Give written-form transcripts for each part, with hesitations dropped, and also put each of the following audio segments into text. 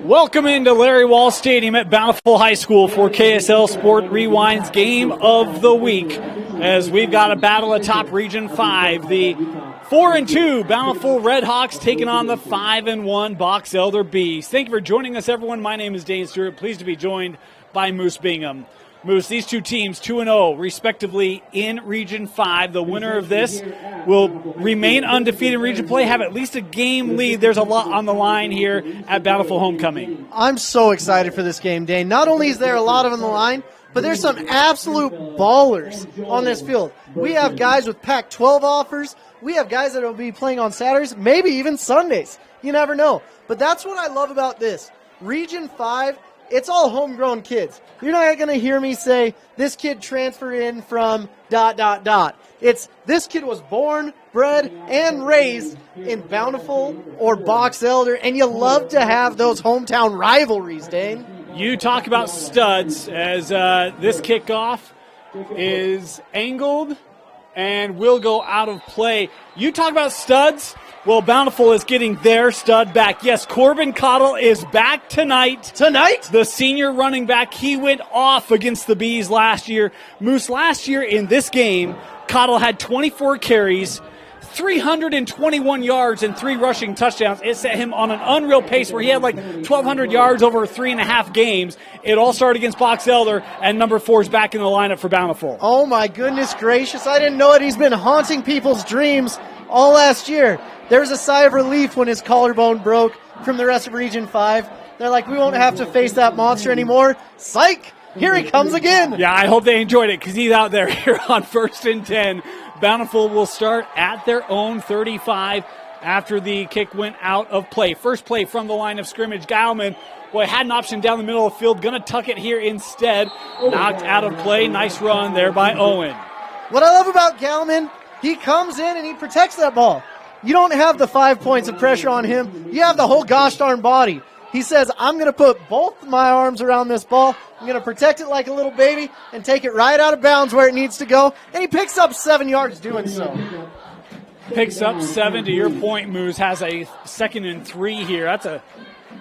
Welcome into Larry Wall Stadium at Bountiful High School for KSL Sport Rewind's Game of the Week, as we've got a battle atop Region 5. The 4-2 Bountiful Redhawks taking on the 5-1 Box Elder Bees. Thank you for joining us, everyone. My name is Dane Stewart. Pleased to be joined by Moose Bingham. Moose, these two teams, 2-0, respectively, in Region 5. The winner of this will remain undefeated in region play, have at least a game lead. There's a lot on the line here at Bountiful Homecoming. I'm so excited for this game, Dane. Not only is there a lot on the line, but there's some absolute ballers on this field. We have guys with Pac-12 offers. We have guys that will be playing on Saturdays, maybe even Sundays. You never know. But that's what I love about this. Region 5, it's all homegrown kids. You're not going to hear me say, this kid transferred in from ... It's, this kid was born, bred, and raised in Bountiful or Box Elder, and you love to have those hometown rivalries, Dane. You talk about studs as this kickoff is angled and will go out of play. You talk about studs. Well, Bountiful is getting their stud back. Yes, Corbin Cottle is back tonight. Tonight? The senior running back. He went off against the Bees last year. Moose, last year in this game, Cottle had 24 carries, 321 yards, and 3 rushing touchdowns. It set him on an unreal pace where he had like 1,200 yards over 3.5 games. It all started against Box Elder, and number 4 is back in the lineup for Bountiful. Oh, my goodness gracious. I didn't know it. He's been haunting people's dreams all last year. There was a sigh of relief when his collarbone broke from the rest of Region 5. They're like, we won't have to face that monster anymore. Psych! Here he comes again. Yeah, I hope they enjoyed it because he's out there here on 1st and 10. Bountiful will start at their own 35 after the kick went out of play. First play from the line of scrimmage. Geilman, boy, had an option down the middle of the field. Going to tuck it here instead. Knocked out of play. Nice run there by Owen. What I love about Geilman, he comes in and he protects that ball. You don't have the 5 points of pressure on him. You have the whole gosh darn body. He says, I'm going to put both my arms around this ball. I'm going to protect it like a little baby and take it right out of bounds where it needs to go. And he picks up 7 yards doing so. Picks up 7 to your point, Moose. Has a 2nd and 3 here. That's a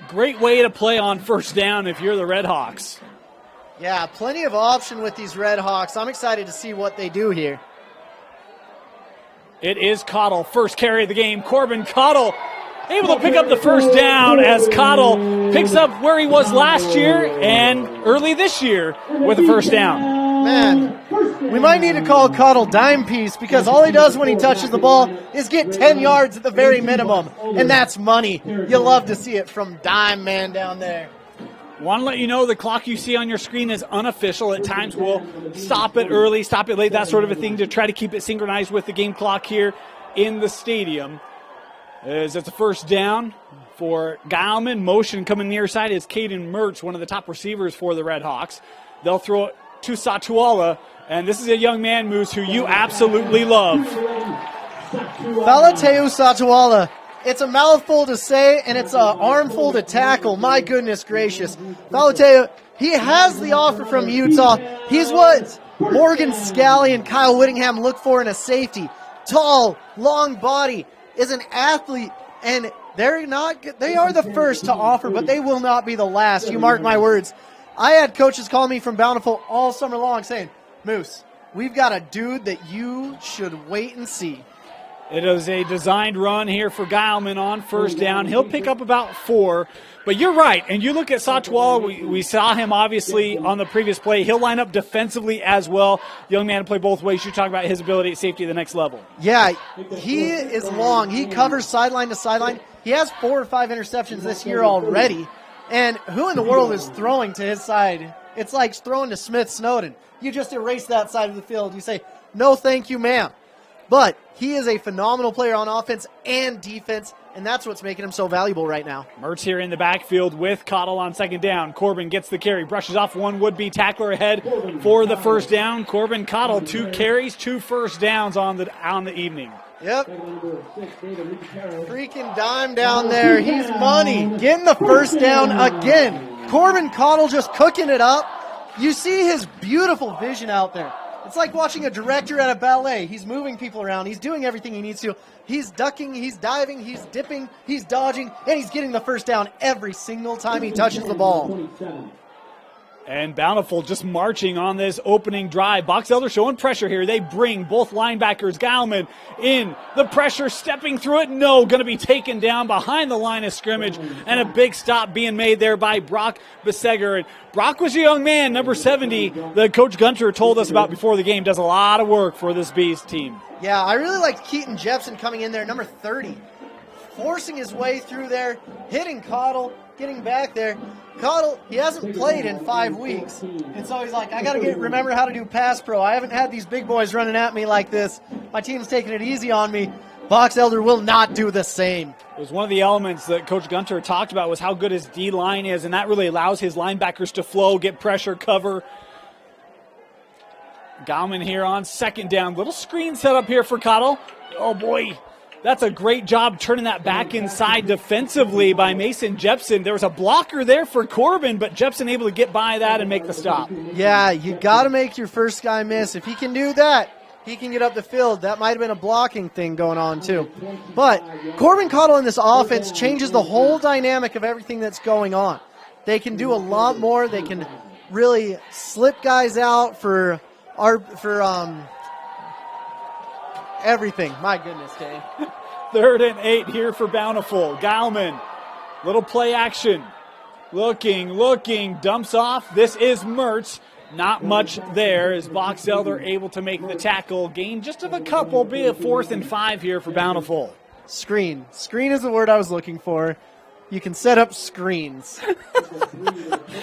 great way to play on first down if you're the Redhawks. Yeah, plenty of option with these Redhawks. I'm excited to see what they do here. It is Cottle, first carry of the game. Corbin Cottle able to pick up the first down as Cottle picks up where he was last year and early this year with a first down. Man, we might need to call Cottle dime piece because all he does when he touches the ball is get 10 yards at the very minimum, and that's money. You love to see it from Dime Man down there. Want to let you know the clock you see on your screen is unofficial. At times we'll stop it early, stop it late, that sort of a thing to try to keep it synchronized with the game clock here in the stadium. As it's a first down for Geilman. Motion coming near side is Caden Mertz, one of the top receivers for the Redhawks. They'll throw it to Satuala, and this is a young man, Moose, who you absolutely love. Falateu Satuala. It's a mouthful to say, and it's an armful to tackle. My goodness gracious. Falateu, he has the offer from Utah. He's what Morgan Scally and Kyle Whittingham look for in a safety. Tall, long body, is an athlete, and they are the first to offer, but they will not be the last. You mark my words. I had coaches call me from Bountiful all summer long saying, Moose, we've got a dude that you should wait and see. It is a designed run here for Geilman on first down. He'll pick up about 4. But you're right, and you look at Satuala, we saw him obviously on the previous play. He'll line up defensively as well. Young man to play both ways. You talk about his ability at safety at the next level. Yeah, he is long. He covers sideline to sideline. He has 4 or 5 interceptions this year already. And who in the world is throwing to his side? It's like throwing to Smith Snowden. You just erase that side of the field. You say, no thank you, ma'am. But he is a phenomenal player on offense and defense, and that's what's making him so valuable right now. Mertz here in the backfield with Cottle on second down. Corbin gets the carry, brushes off one would-be tackler ahead for the first down. Corbin Cottle, 2 carries, 2 first downs on the evening. Yep. Freaking dime down there. He's money. Getting the first down again. Corbin Cottle just cooking it up. You see his beautiful vision out there. It's like watching a director at a ballet. He's moving people around. He's doing everything he needs to. He's ducking, he's diving, he's dipping, he's dodging, and he's getting the first down every single time he touches the ball. And Bountiful just marching on this opening drive. Box Elder showing pressure here. They bring both linebackers. Gallman in the pressure, stepping through it. No, going to be taken down behind the line of scrimmage. And a big stop being made there by Brock Beseger. And Brock was a young man, number 70, that Coach Gunter told us about before the game. Does a lot of work for this Bees team. Yeah, I really liked Keaton Jepson coming in there, number 30. Forcing his way through there, hitting Cottle, getting back there. Cottle, he hasn't played in 5 weeks, and so he's like, I got to remember how to do pass pro. I haven't had these big boys running at me like this. My team's taking it easy on me. Box Elder will not do the same. It was one of the elements that Coach Gunter talked about was how good his D-line is, and that really allows his linebackers to flow, get pressure, cover. Gauman here on second down. Little screen set up here for Cottle. Oh, boy. That's a great job turning that back inside defensively by Mason Jepson. There was a blocker there for Corbin, but Jepson able to get by that and make the stop. Yeah, you got to make your first guy miss. If he can do that, he can get up the field. That might have been a blocking thing going on too. But Corbin Cottle in this offense changes the whole dynamic of everything that's going on. They can do a lot more. They can really slip guys out for everything. My goodness, Dave. 3rd and 8 here for Bountiful. Gallman, little play action. Looking, dumps off. This is Mertz. Not much there as Box Elder able to make the tackle. Gain just of a couple, be a 4th and 5 here for Bountiful. Screen. Screen is the word I was looking for. You can set up screens.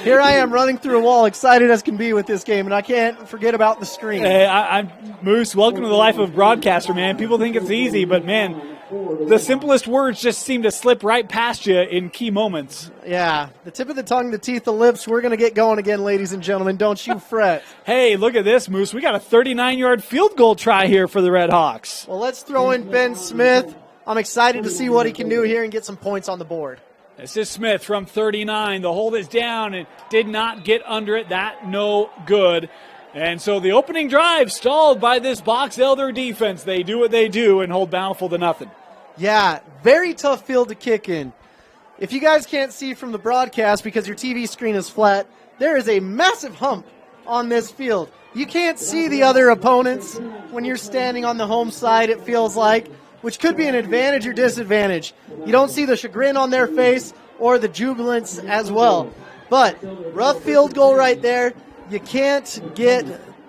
Here I am running through a wall, excited as can be with this game, and I can't forget about the screen. Hey, I'm Moose. Welcome to the life of a broadcaster, man. People think it's easy, but, man, the simplest words just seem to slip right past you in key moments. Yeah, the tip of the tongue, the teeth, the lips. We're going to get going again, ladies and gentlemen. Don't you fret. Hey, look at this, Moose. We got a 39-yard field goal try here for the Redhawks. Well, let's throw in Ben Smith. I'm excited to see what he can do here and get some points on the board. This is Smith from 39. The hold is down and did not get under it. That no good. And so the opening drive stalled by this Box Elder defense. They do what they do and hold Bountiful to nothing. Yeah, very tough field to kick in. If you guys can't see from the broadcast because your TV screen is flat, there is a massive hump on this field. You can't see the other opponents when you're standing on the home side, it feels like, which could be an advantage or disadvantage. You don't see the chagrin on their face or the jubilance as well. But rough field goal right there. You can't get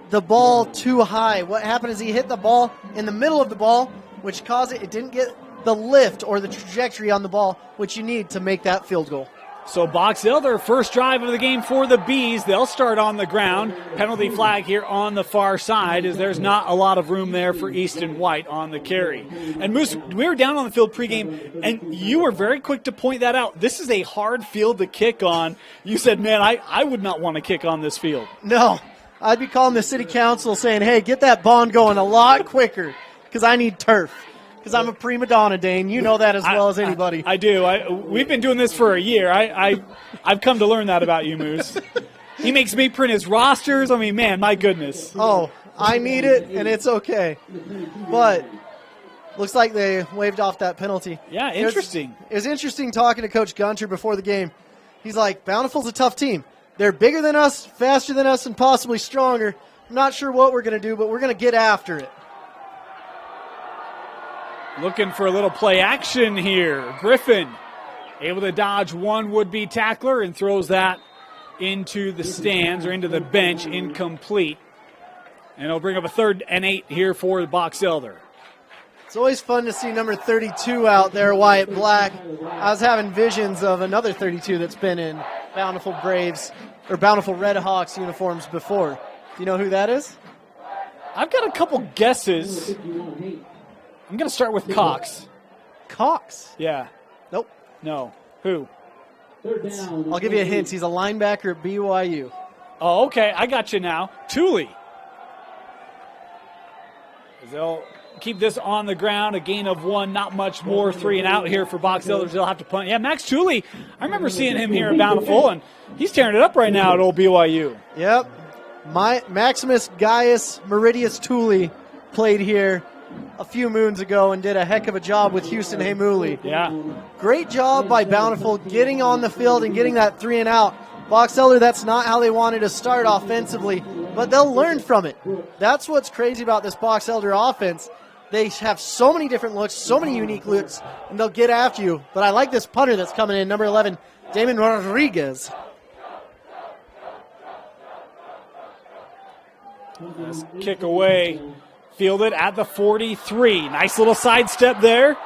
the ball too high. What happened is he hit the ball in the middle of the ball, which caused it didn't get the lift or the trajectory on the ball, which you need to make that field goal. So Box Elder, first drive of the game for the Bees. They'll start on the ground. Penalty flag here on the far side as there's not a lot of room there for Easton White on the carry. And Moose, we were down on the field pregame, and you were very quick to point that out. This is a hard field to kick on. You said, man, I would not want to kick on this field. No, I'd be calling the city council saying, hey, get that bond going a lot quicker because I need turf. Because I'm a prima donna, Dane. You know that as well as anybody. I do. We've been doing this for a year. I've come to learn that about you, Moose. He makes me print his rosters. I mean, man, my goodness. Oh, I need it, and it's okay. But looks like they waved off that penalty. Yeah, interesting. It was interesting talking to Coach Gunter before the game. He's like, Bountiful's a tough team. They're bigger than us, faster than us, and possibly stronger. I'm not sure what we're going to do, but we're going to get after it. Looking for a little play action here. Griffin able to dodge one would-be tackler and throws that into the stands or into the bench, incomplete. And it'll bring up a 3rd and 8 here for the Box Elder. It's always fun to see number 32 out there, Wyatt Black. I was having visions of another 32 that's been in Bountiful Braves or Bountiful Redhawks uniforms before. Do you know who that is? I've got a couple guesses. I'm going to start with Cox. Cox? Yeah. Nope. No. Who? I'll give you a hint. He's a linebacker at BYU. Oh, okay. I got you now. Tooley. They'll keep this on the ground. A gain of 1, not much more. 3 and out here for Box Elders. They'll have to punt. Yeah, Max Tooley. I remember seeing him here at Bountiful, and he's tearing it up right now at old BYU. Yep. Maximus Gaius Meridius Tooley played here a few moons ago and did a heck of a job with Houston Hamuli. Yeah. Great job by Bountiful getting on the field and getting that 3 and out. Box Elder, that's not how they wanted to start offensively, but they'll learn from it. That's what's crazy about this Box Elder offense. They have so many different looks, so many unique looks, and they'll get after you. But I like this punter that's coming in, number 11, Damon Rodriguez. Nice kick away, fielded at the 43. Nice little sidestep there.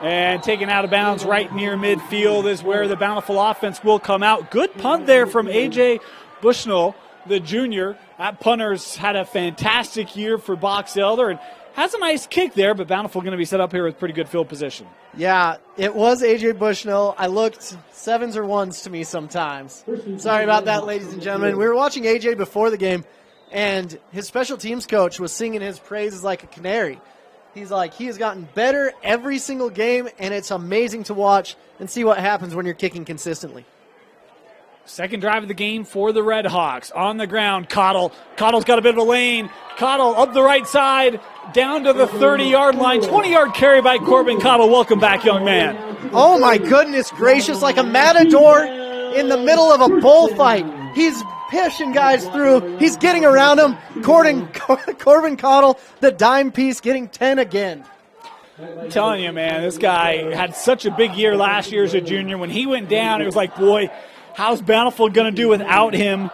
And taken out of bounds right near midfield is where the Bountiful offense will come out. Good punt there from A.J. Bushnell, the junior. That punter's had a fantastic year for Box Elder and has a nice kick there, but Bountiful going to be set up here with pretty good field position. Yeah, it was A.J. Bushnell. I looked 7s or 1s to me sometimes. Sorry about that, ladies and gentlemen. We were watching A.J. before the game, and his special teams coach was singing his praises like a canary. He's like, he has gotten better every single game, and it's amazing to watch and see what happens when you're kicking consistently. Second drive of the game for the Redhawks. On the ground, Cottle. Cottle's got a bit of a lane. Cottle up the right side, down to the 30-yard line. 20-yard carry by Corbin Cottle. Welcome back, young man. Oh, my goodness gracious, like a matador in the middle of a bullfight. He's pushing guys through. He's getting around him. Corbin Cottle, the dime piece, getting 10 again. I'm telling you, man, this guy had such a big year last year as a junior. When he went down, it was like, boy, how's Bountiful going to do without him?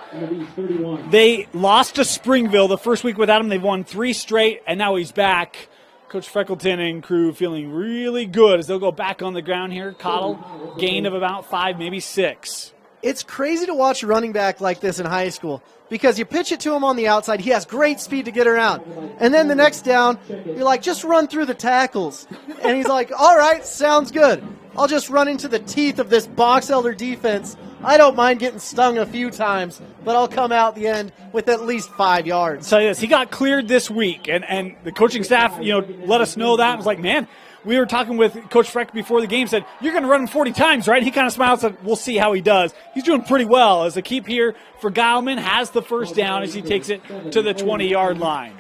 They lost to Springville the first week without him. They've won 3 straight, and now he's back. Coach Freckleton and crew feeling really good as they'll go back on the ground here. Cottle, gain of about 5, maybe 6. It's crazy to watch a running back like this in high school because you pitch it to him on the outside. He has great speed to get around. And then the next down, you're like, just run through the tackles. And he's like, all right, sounds good. I'll just run into the teeth of this Box Elder defense. I don't mind getting stung a few times, but I'll come out the end with at least 5 yards. I'll tell you this, he got cleared this week, and the coaching staff, let us know that. It was like, man, we were talking with Coach Freck before the game, said, you're going to run him 40 times, right? He kind of smiled and said, we'll see how he does. He's doing pretty well as the keep here for Geilman has the first down as he takes it to the 20-yard line.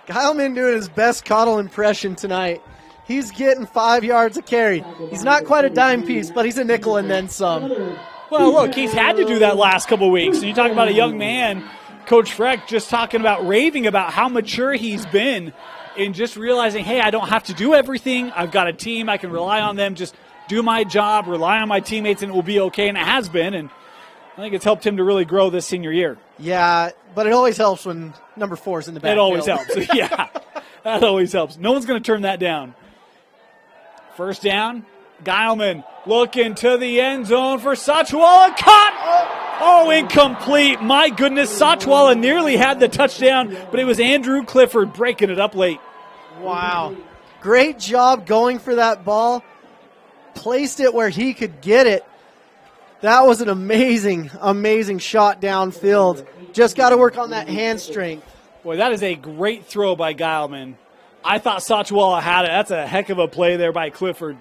Geilman doing his best Cottle impression tonight. He's getting 5 yards a carry. He's not quite a dime piece, but he's a nickel and then some. Well, look, he's had to do that last couple weeks. And you talk about a young man, Coach Freck, just talking about, raving about how mature he's been in just realizing, hey, I don't have to do everything. I've got a team. I can rely on them. Just do my job, rely on my teammates, and it will be okay. And it has been. And I think it's helped him to really grow this senior year. Yeah, but it always helps when number 4 is in the backfield. It always helps. Yeah, that always helps. No one's going to turn that down. First down, Geilman looking to the end zone for Satchwala. Caught! Oh, incomplete. My goodness, Satchwala nearly had the touchdown, but it was Andrew Clifford breaking it up late. Wow. Great job going for that ball. Placed it where he could get it. That was an amazing, amazing shot downfield. Just got to work on that hand strength. Boy, that is a great throw by Geilman. I thought Satchwala had it. That's a heck of a play there by Clifford.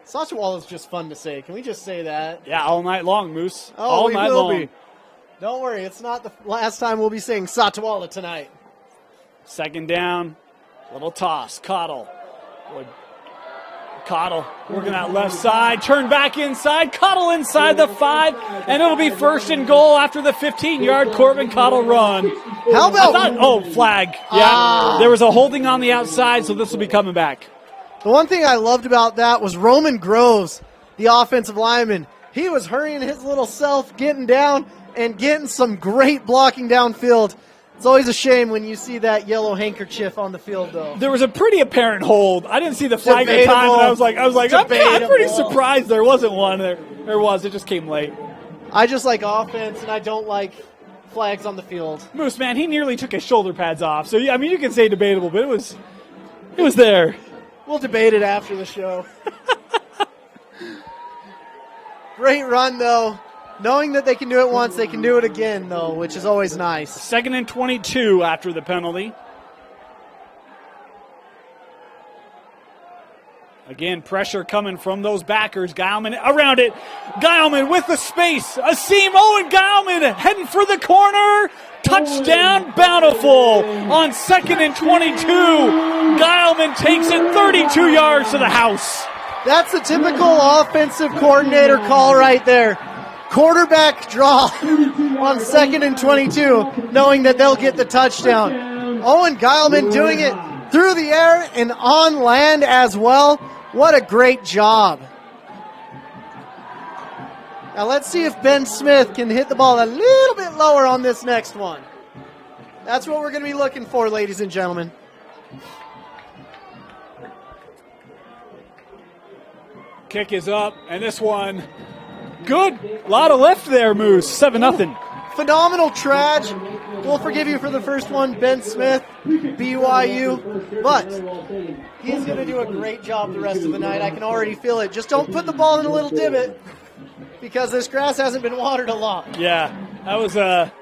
Satchwala is just fun to say. Can we just say that? Yeah, all night long, Moose. Oh, all night long. Be. Don't worry, it's not the last time we'll be saying Satchwala tonight. Second down, little toss. Cottle. Boy, Cottle working that left side. Turn back inside. Cottle inside the 5. And it'll be first and goal after the 15-yard Corbin Cottle run. How about... flag. Yeah, there was a holding on the outside, so this will be coming back. The one thing I loved about that was Roman Groves, the offensive lineman. He was hurrying his little self, getting down, and getting some great blocking downfield. It's always a shame when you see that yellow handkerchief on the field, though. There was a pretty apparent hold. I didn't see the flag at the time, but I was like, I'm pretty surprised there wasn't one. There was. It just came late. I just like offense, and I don't like flags on the field. Moose, man, he nearly took his shoulder pads off. So, I mean, you can say debatable, but it was there. We'll debate it after the show. Great run, though. Knowing that they can do it once, they can do it again, though, which is always nice. 2nd and 22 after the penalty. Again, pressure coming from those backers. Geilman around it. Geilman with the space. A seam. Owen Geilman heading for the corner. Touchdown, Bountiful on 2nd and 22. Geilman takes it 32 yards to the house. That's the typical offensive coordinator call right there. Quarterback draw on 2nd and 22, knowing that they'll get the touchdown. Owen Geilman doing it through the air and on land as well. What a great job. Now let's see if Ben Smith can hit the ball a little bit lower on this next one. That's what we're going to be looking for, ladies and gentlemen. Kick is up, and this one, good. A lot of lift there, Moose. 7-0. Phenomenal Traj. We'll forgive you for the first one, Ben Smith, BYU. But he's going to do a great job the rest of the night. I can already feel it. Just don't put the ball in a little divot because this grass hasn't been watered a lot. Yeah, that was a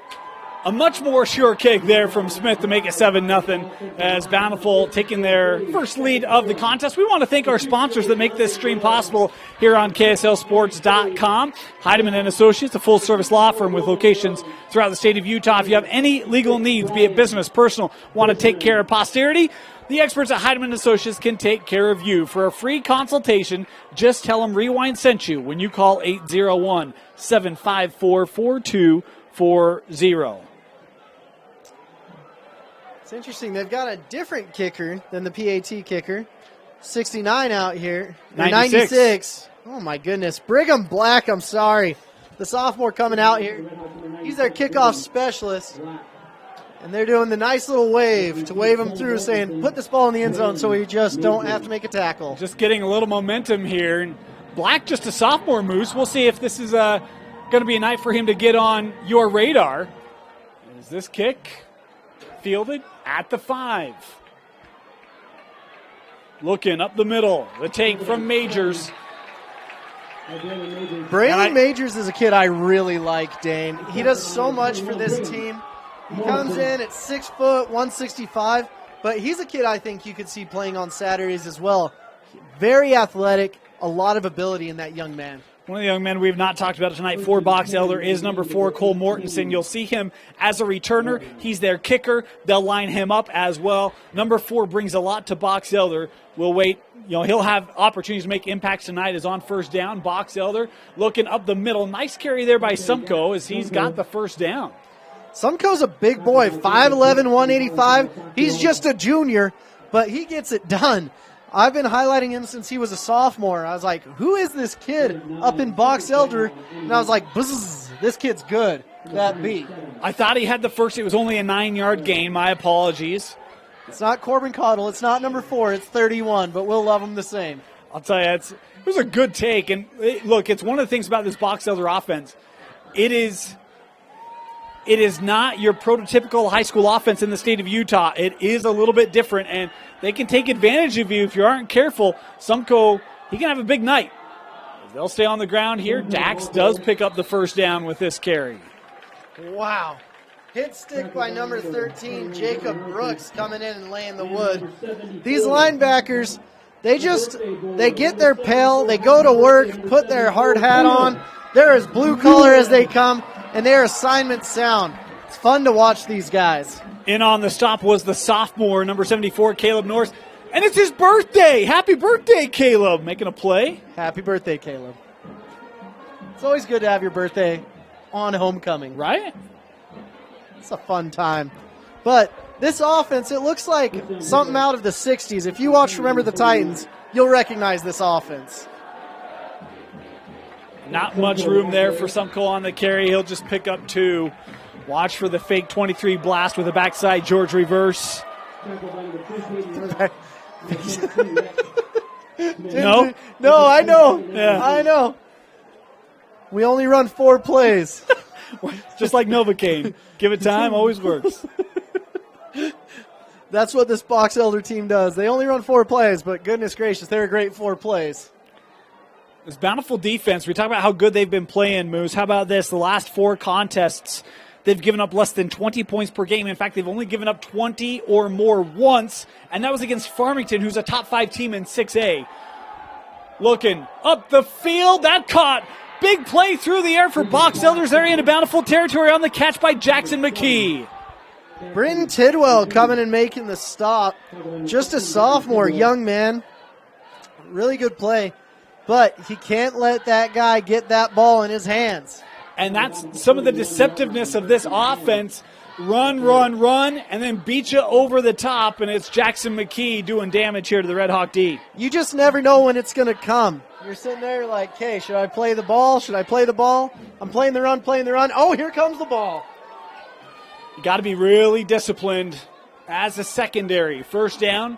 much more sure kick there from Smith to make it 7-0 as Bountiful taking their first lead of the contest. We want to thank our sponsors that make this stream possible here on KSLSports.com. Heidemann & Associates, a full-service law firm with locations throughout the state of Utah. If you have any legal needs, be it business, personal, want to take care of posterity, the experts at Heidemann & Associates can take care of you. For a free consultation, just tell them Rewind sent you when you call 801-754-4240. It's interesting. They've got a different kicker than the PAT kicker. 69 out here. 96. Oh, my goodness. Brigham Black, I'm sorry. The sophomore coming out here. He's their kickoff specialist. And they're doing the nice little wave to wave him through, saying, put this ball in the end zone so we just don't have to make a tackle. Just getting a little momentum here. And Black, just a sophomore, Moose. We'll see if this is going to be a night for him to get on your radar. Is this kick fielded at the 5? Looking up the middle. The take from Majors. Braylon Majors is a kid I really like, Dane. He does so much for this team. He comes in at 6 foot, 165, but he's a kid I think you could see playing on Saturdays as well. Very athletic, a lot of ability in that young man. One of the young men we've not talked about tonight for Box Elder is number 4, Cole Mortensen. You'll see him as a returner. He's their kicker. They'll line him up as well. Number 4 brings a lot to Box Elder. We'll wait. He'll have opportunities to make impacts tonight as on first down. Box Elder looking up the middle. Nice carry there by Sumko as he's got the first down. Sumko's a big boy, 5'11", 185. He's just a junior, but he gets it done. I've been highlighting him since he was a sophomore. I was like, who is this kid up in Box Elder? And I was like, buzz, this kid's good. That beat. I thought he had the first. It was only a 9-yard gain. My apologies. It's not Corbin Cottle. It's not number 4. It's 31, but we'll love him the same. I'll tell you, it was a good take. And look, it's one of the things about this Box Elder offense. It is not your prototypical high school offense in the state of Utah. It is a little bit different, and they can take advantage of you if you aren't careful. Sumko, he can have a big night. They'll stay on the ground here. Dax does pick up the first down with this carry. Wow. Hit stick by number 13, Jacob Brooks, coming in and laying the wood. These linebackers, they get their pail, they go to work, put their hard hat on. They're as blue collar as they come, and their assignment sound. It's fun to watch these guys. In on the stop was the sophomore, number 74, Caleb Norris. And it's his birthday. Happy birthday, Caleb. Making a play. Happy birthday, Caleb. It's always good to have your birthday on homecoming. Right? It's a fun time. But this offense, it looks like something out of the 60s. If you watch Remember the Titans, you'll recognize this offense. Not much room there for Sumko on the carry. He'll just pick up 2. Watch for the fake 23 blast with a backside George reverse. No? No, I know. Yeah. I know. We only run 4 plays. Just like Novocaine. Give it time, always works. That's what this Box Elder team does. They only run 4 plays, but goodness gracious, they're a great 4 plays. This Bountiful defense, we talk about how good they've been playing, Moose. How about this? The last 4 contests, they've given up less than 20 points per game. In fact, they've only given up 20 or more once, and that was against Farmington, who's a top 5 team in 6A. looking up the field. That caught. Big play through the air for Box Elders there into Bountiful territory on the catch by Jackson McKee. Britton Tidwell coming and making the stop. Just a sophomore, young man. Really good play. But he can't let that guy get that ball in his hands. And that's some of the deceptiveness of this offense. Run, run, run, and then beat you over the top, and it's Jackson McKee doing damage here to the Redhawk D. You just never know when it's going to come. You're sitting there like, hey, should I play the ball? Should I play the ball? I'm playing the run, playing the run. Oh, here comes the ball. You got to be really disciplined as a secondary. First down.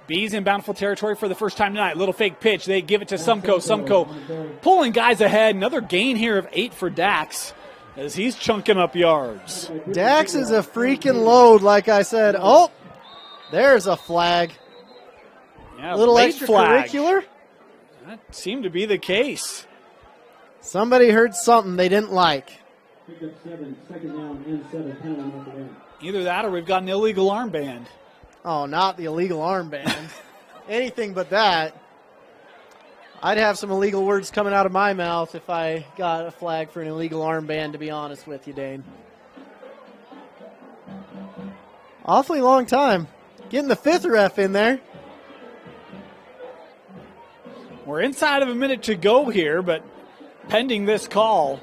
Bees in Bountiful territory for the first time tonight. Little fake pitch. They give it to Sumko. Sumko pulling guys ahead. Another gain here of 8 for Dax as he's chunking up yards. Dax is a freaking load, like I said. Oh, there's a flag. Yeah, a little Flag. extracurricular. That seemed to be the case. Somebody heard something they didn't like. Either that or we've got an illegal armband. Oh, not the illegal armband. Anything but that. I'd have some illegal words coming out of my mouth if I got a flag for an illegal armband, to be honest with you, Dane. Awfully long time. Getting the 5th ref in there. We're inside of a minute to go here, but pending this call.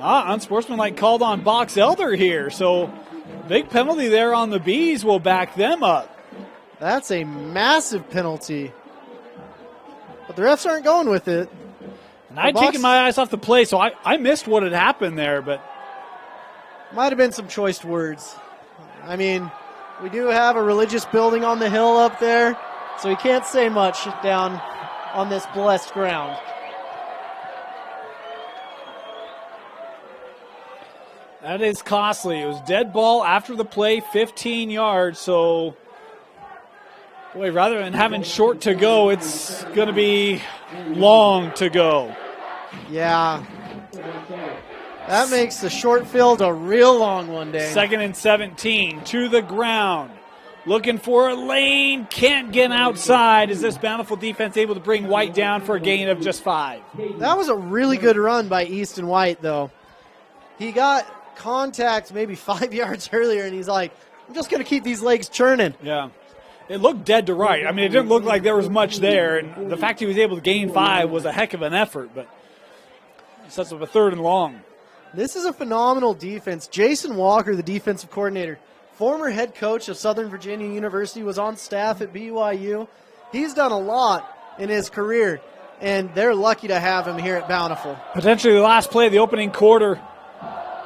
Unsportsmanlike called on Box Elder here, so big penalty there on the Bees will back them up. That's a massive penalty. But the refs aren't going with it. And I'd taken my eyes off the play, so I missed what had happened there, but might have been some choice words. I mean, we do have a religious building on the hill up there, so we can't say much down on this blessed ground. That is costly. It was dead ball after the play, 15 yards, so boy, rather than having short to go, it's going to be long to go. Yeah. That makes the short field a real long one, Dane. 2nd and 17 to the ground. Looking for a lane. Can't get outside. Is this Bountiful defense able to bring White down for a gain of just 5? That was a really good run by Easton White, though. He got contact maybe 5 yards earlier, and he's like, I'm just going to keep these legs churning. Yeah. It looked dead to right. I mean, it didn't look like there was much there, and the fact he was able to gain 5 was a heck of an effort, but it sets up a 3rd and long. This is a phenomenal defense. Jason Walker, the defensive coordinator, former head coach of Southern Virginia University, was on staff at BYU. He's done a lot in his career, and they're lucky to have him here at Bountiful. Potentially the last play of the opening quarter.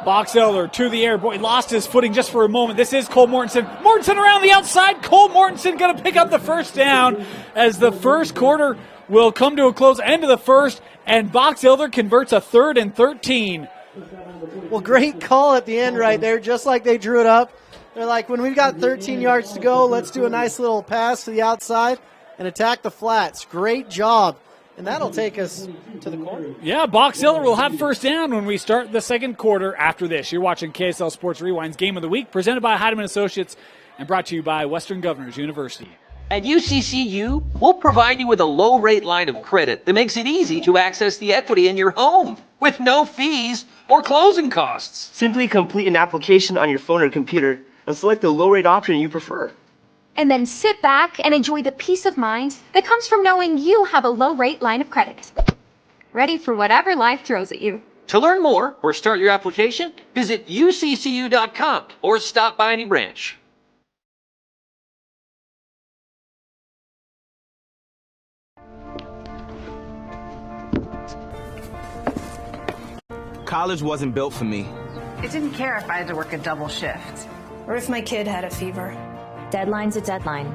Box Elder to the air. Boy, lost his footing just for a moment. This is Cole Mortensen. Mortensen around the outside. Cole Mortensen going to pick up the first down as the first quarter will come to a close. End of the first, and Box Elder converts a 3rd and 13. Well, great call at the end right there, just like they drew it up. They're like, when we've got 13 yards to go, let's do a nice little pass to the outside and attack the flats. Great job. And that'll take us to the corner. Yeah, Box Elder will have first down when we start the second quarter after this. You're watching KSL Sports Rewind's Game of the Week, presented by Heidemann Associates and brought to you by Western Governors University. At UCCU, we'll provide you with a low-rate line of credit that makes it easy to access the equity in your home with no fees or closing costs. Simply complete an application on your phone or computer and select the low-rate option you prefer. And then sit back and enjoy the peace of mind that comes from knowing you have a low-rate line of credit. Ready for whatever life throws at you. To learn more or start your application, visit uccu.com or stop by any branch. College wasn't built for me. It didn't care if I had to work a double shift. Or if my kid had a fever. Deadline's a deadline.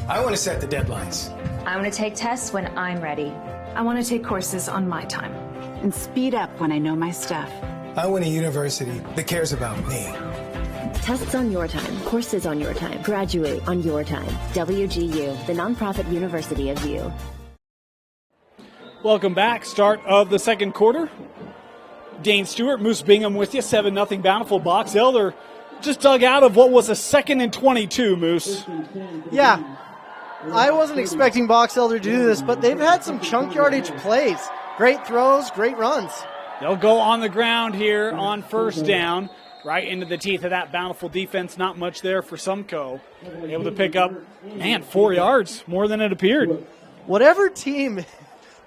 I want to set the deadlines. I want to take tests when I'm ready. I want to take courses on my time. And speed up when I know my stuff. I want a university that cares about me. Tests on your time, courses on your time, graduate on your time. WGU, the nonprofit university of you. Welcome back. Start of the second quarter. Dane Stewart, Moose Bingham with you. 7-0 Bountiful. Box Elder just dug out of what was a 2nd and 22, Moose. Yeah, I wasn't expecting Box Elder to do this, but they've had some chunk yardage plays. Great throws, great runs. They'll go on the ground here on 1st down, right into the teeth of that Bountiful defense. Not much there for Sumco. Able to pick up, 4 yards, more than it appeared. Whatever team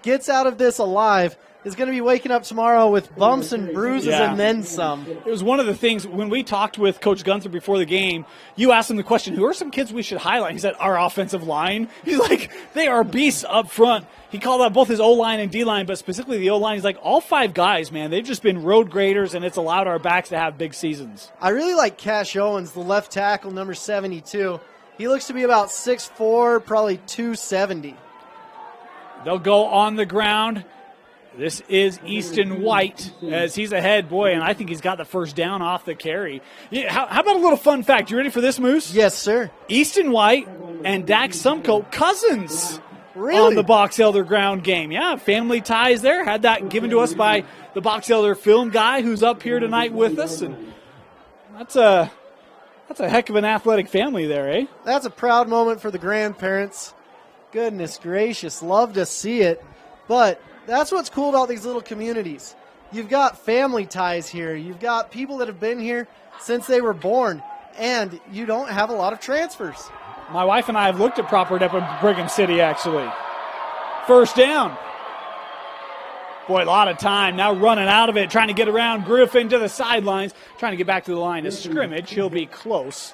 gets out of this alive is going to be waking up tomorrow with bumps and bruises and then some. It was one of the things when we talked with Coach Gunther before the game, you asked him the question, who are some kids we should highlight? He said, our offensive line. He's like, they are beasts up front. He called out both his O-line and D-line, but specifically the O-line. He's like, all 5 guys, man, they've just been road graders, and it's allowed our backs to have big seasons. I really like Cash Owens, the left tackle, number 72. He looks to be about 6'4", probably 270. They'll go on the ground. This is Easton White as he's ahead, boy, and I think he's got the 1st down off the carry. Yeah, how about a little fun fact? You ready for this, Moose? Yes, sir. Easton White and Dax Sumco, cousins really? On the Box Elder ground game. Yeah, family ties there. Had that given to us by the Box Elder film guy who's up here tonight with us, and that's a heck of an athletic family there, eh? That's a proud moment for the grandparents. Goodness gracious, love to see it. But that's what's cool about these little communities. You've got family ties here. You've got people that have been here since they were born, and you don't have a lot of transfers. My wife and I have looked at property up in Brigham City, actually. 1st down. Boy, a lot of time now running out of it, trying to get around Griffin to the sidelines, trying to get back to the line of scrimmage. He'll be close.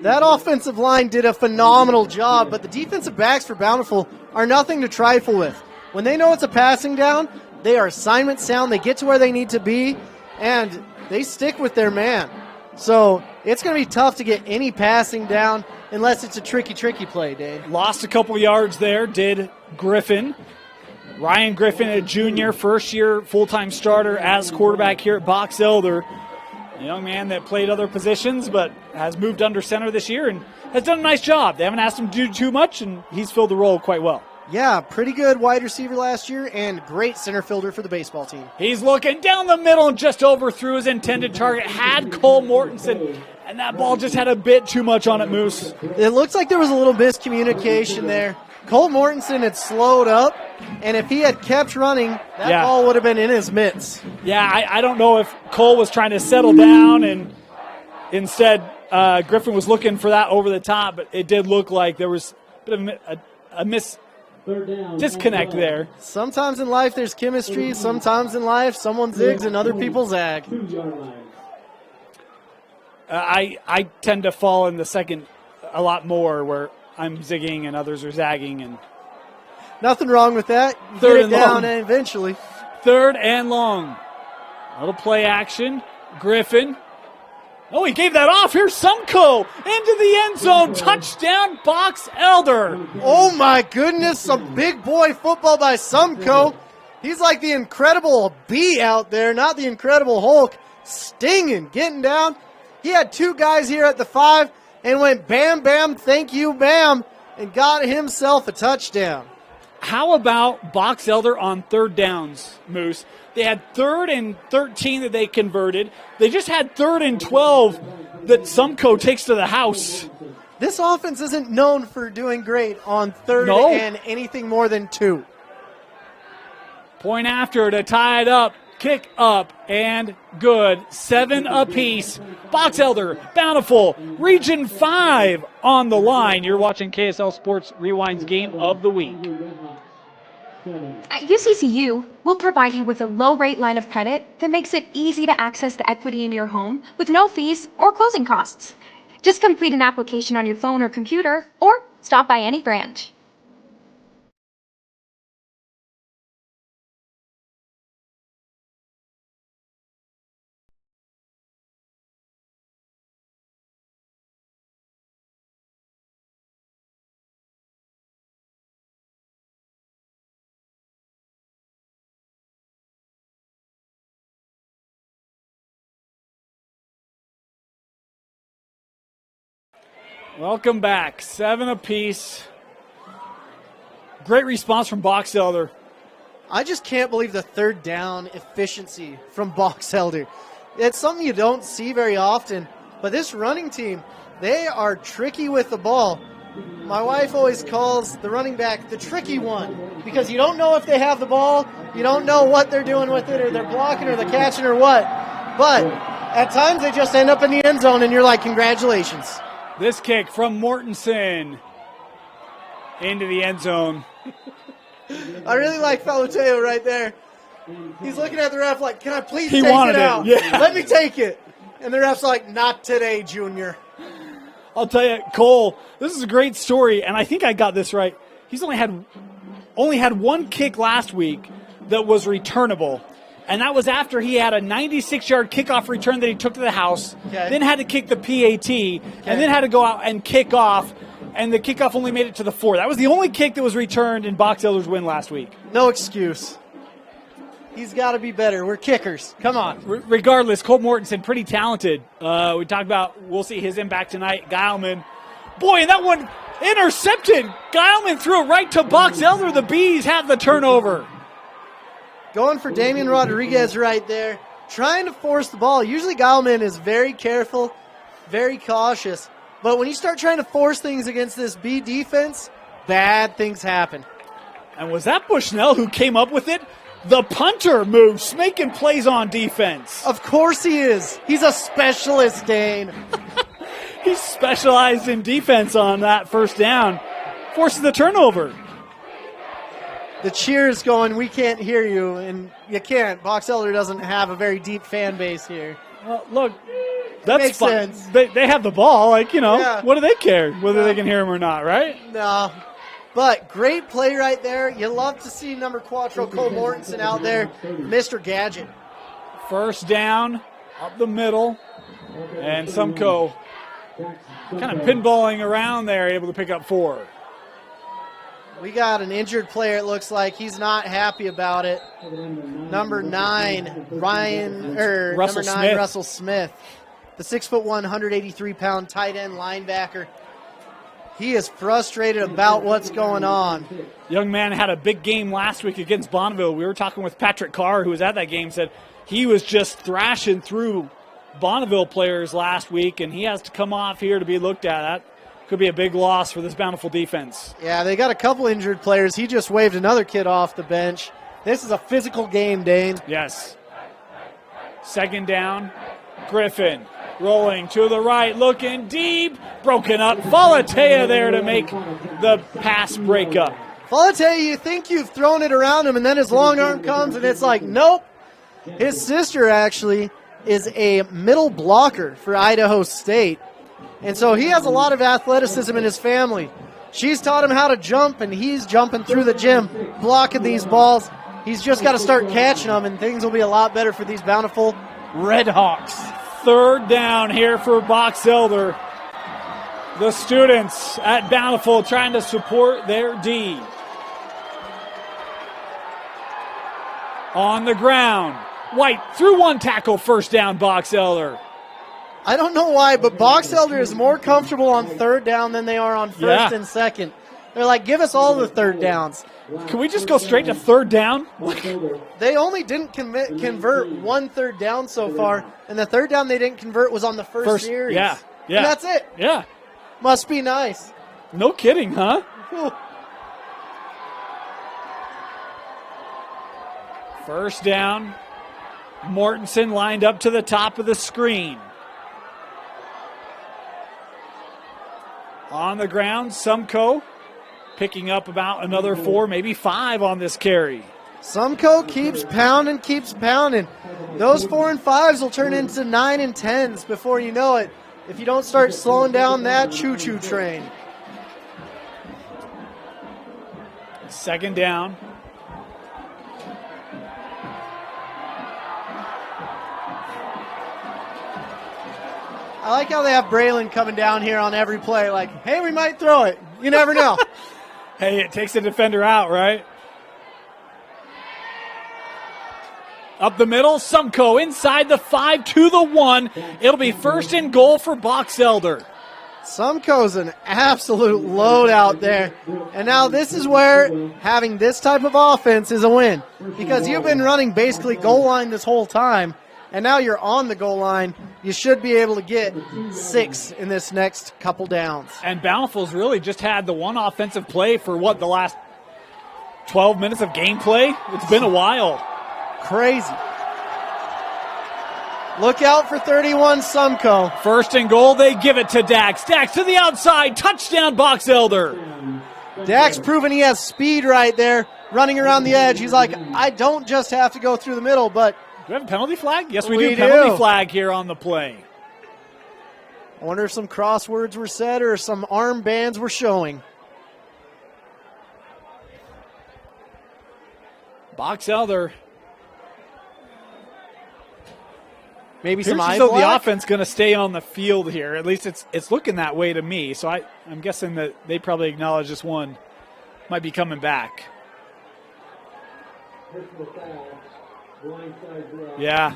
That offensive line did a phenomenal job, but the defensive backs for Bountiful are nothing to trifle with. When they know it's a passing down, they are assignment sound, they get to where they need to be, and they stick with their man. So it's going to be tough to get any passing down unless it's a tricky play, Dave. Lost a couple yards there, did Griffin. Ryan Griffin, a junior, 1st-year full-time starter as quarterback here at Box Elder. A young man that played other positions but has moved under center this year and has done a nice job. They haven't asked him to do too much, and he's filled the role quite well. Yeah, pretty good wide receiver last year and great center fielder for the baseball team. He's looking down the middle and just overthrew his intended target. Had Cole Mortensen, and that ball just had a bit too much on it, Moose. It looks like there was a little miscommunication there. Cole Mortensen had slowed up, and if he had kept running, that ball would have been in his mitts. Yeah, I don't know if Cole was trying to settle down, and instead Griffin was looking for that over the top, but it did look like there was a bit of a disconnect there. Sometimes in life there's chemistry. Sometimes in life someone zigs and other people zag. I tend to fall in the second a lot more, where I'm zigging and others are zagging. And nothing wrong with that. You third get it and down long. and eventually. 3rd and long. Little play action. Griffin. Oh, he gave that off. Here's Sumco into the end zone. Touchdown, Box Elder. Oh, my goodness. Some big boy football by Sumco. He's like the Incredible Bee out there, not the Incredible Hulk. Stinging, getting down. He had 2 guys here at the 5 and went bam, bam, thank you, bam, and got himself a touchdown. How about Box Elder on 3rd downs, Moose? They had 3rd and 13 that they converted. They just had 3rd and 12 that Sumco takes to the house. This offense isn't known for doing great on 3rd and anything more than 2. Point after to tie it up. Kick up and good. 7 apiece. Box Elder, Bountiful, Region 5 on the line. You're watching KSL Sports Rewind's Game of the Week. At UCCU, we'll provide you with a low-rate line of credit that makes it easy to access the equity in your home with no fees or closing costs. Just complete an application on your phone or computer, or stop by any branch. Welcome back. 7 apiece. Great response from Box Elder. I just can't believe the 3rd down efficiency from Box Elder. It's something you don't see very often. But this running team, they are tricky with the ball. My wife always calls the running back the tricky one because you don't know if they have the ball, you don't know what they're doing with it, or they're blocking or they're catching or what. But at times they just end up in the end zone and you're like, congratulations. This kick from Mortensen into the end zone. I really like Faluteo right there. He's looking at the ref like, can I please He take wanted it out? Yeah. Let me take it. And the ref's like, not today, Junior. I'll tell you, Cole, this is a great story, and I think I got this right. He's only had one kick last week that was returnable, and that was after he had a 96-yard kickoff return that he took to the house, then had to kick the PAT, and then had to go out and kick off, and the kickoff only made it to the 4. That was the only kick that was returned in Box Elder's win last week. No excuse. He's got to be better. We're kickers. Come on. Regardless, Cole Mortensen, pretty talented. We talked about, we'll see his impact tonight. Geilman. Boy, and that one intercepted. Geilman threw it right to Box Elder. The Bees have the turnover. Going for Damian Rodriguez right there. Trying to force the ball. Usually Geilman is very careful, very cautious. But when you start trying to force things against this B defense, bad things happen. And was that Bushnell who came up with it? The punter moves, making plays on defense. Of course he is. He's a specialist, Dane. He's specialized in defense on that first down. Forces the turnover. The cheers going, we can't hear you, and you can't. Box Elder doesn't have a very deep fan base here. Well, look, that's Makes fine. sense. They have the ball. Like, Yeah. what do they care whether they can hear him or not, right? No. But great play right there. You love to see number Quattro Cole Mortensen out there. Mr. Gadget. First down, up the middle, and Sumco kind of pinballing around there, able to pick up 4. We got an injured player, it looks like. He's not happy about it. Number 9, Russell Smith. The 6'1", 183-pound tight end linebacker. He is frustrated about what's going on. Young man had a big game last week against Bonneville. We were talking with Patrick Carr, who was at that game, said he was just thrashing through Bonneville players last week, and he has to come off here to be looked at. That could be a big loss for this Bountiful defense. Yeah, they got a couple injured players. He just waved another kid off the bench. This is a physical game, Dane. Yes. Second down, Griffin. Rolling to the right, looking deep, broken up. Falatea there to make the pass break up. Falatea, you think you've thrown it around him, and then his long arm comes, and it's like, nope. His sister actually is a middle blocker for Idaho State, and so he has a lot of athleticism in his family. She's taught him how to jump, and he's jumping through the gym, blocking these balls. He's just got to start catching them, and things will be a lot better for these Bountiful Redhawks. Third down here for Box Elder. The students at Bountiful trying to support their D. On the ground. White through one tackle, first down, Box Elder. I don't know why, but Box Elder is more comfortable on third down than they are on first and second. They're like, give us all the third downs. Can we just go straight to third down? They only didn't convert one third down so far, and the third down they didn't convert was on the first series. Yeah. And that's it. Yeah. Must be nice. No kidding, huh? Whew. First down. Mortensen lined up to the top of the screen. On the ground, Sumco picking up about another 4, maybe 5 on this carry. Sumco keeps pounding. Those 4 and 5s will turn into 9 and 10s before you know it, if you don't start slowing down that choo-choo train. Second down. I like how they have Braylon coming down here on every play like, hey, we might throw it. You never know. Hey, it takes a defender out, right? Up the middle, Sumco inside the 5 to the 1. It'll be first and goal for Box Elder. Sumco's an absolute load out there. And now this is where having this type of offense is a win, because you've been running basically goal line this whole time, and now you're on the goal line. you should be able to get 6 in this next couple downs. And Bountiful's really just had the one offensive play for the last 12 minutes of gameplay? It's been a while. Crazy. Look out for 31 Sumco. First and goal, they give it to Dax. Dax to the outside, touchdown Box Elder. Dax proving he has speed right there, running around the edge. He's like, I don't just have to go through the middle, but... Do we have a penalty flag? Yes, we We do. Penalty do. flag here on the play. I wonder if some crosswords were said or some armbands were showing. Box Elder. Maybe some eye so black? the offense going to stay on the field here. At least it's looking that way to me. So I'm guessing that they probably acknowledge this one might be coming back. Yeah.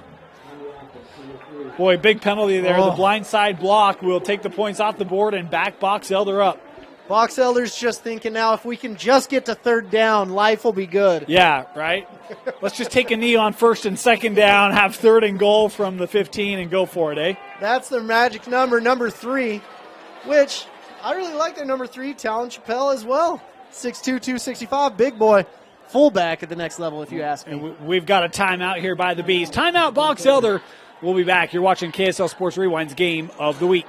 Boy, big penalty there. Oh. The blindside block will take the points off the board and back Box Elder up. Box Elder's just thinking now, if we can just get to third down, life will be good. Yeah, right? Let's just take a knee on first and second down, have third and goal from the 15 and go for it, eh? That's their magic number 3, which I really like their number 3, Talon Chappelle as well. 6'2", 265, big boy. Fullback at the next level, if you ask me. And we've got a timeout here by the Bees. Timeout, Box Elder. We'll be back. You're watching KSL Sports Rewind's Game of the Week.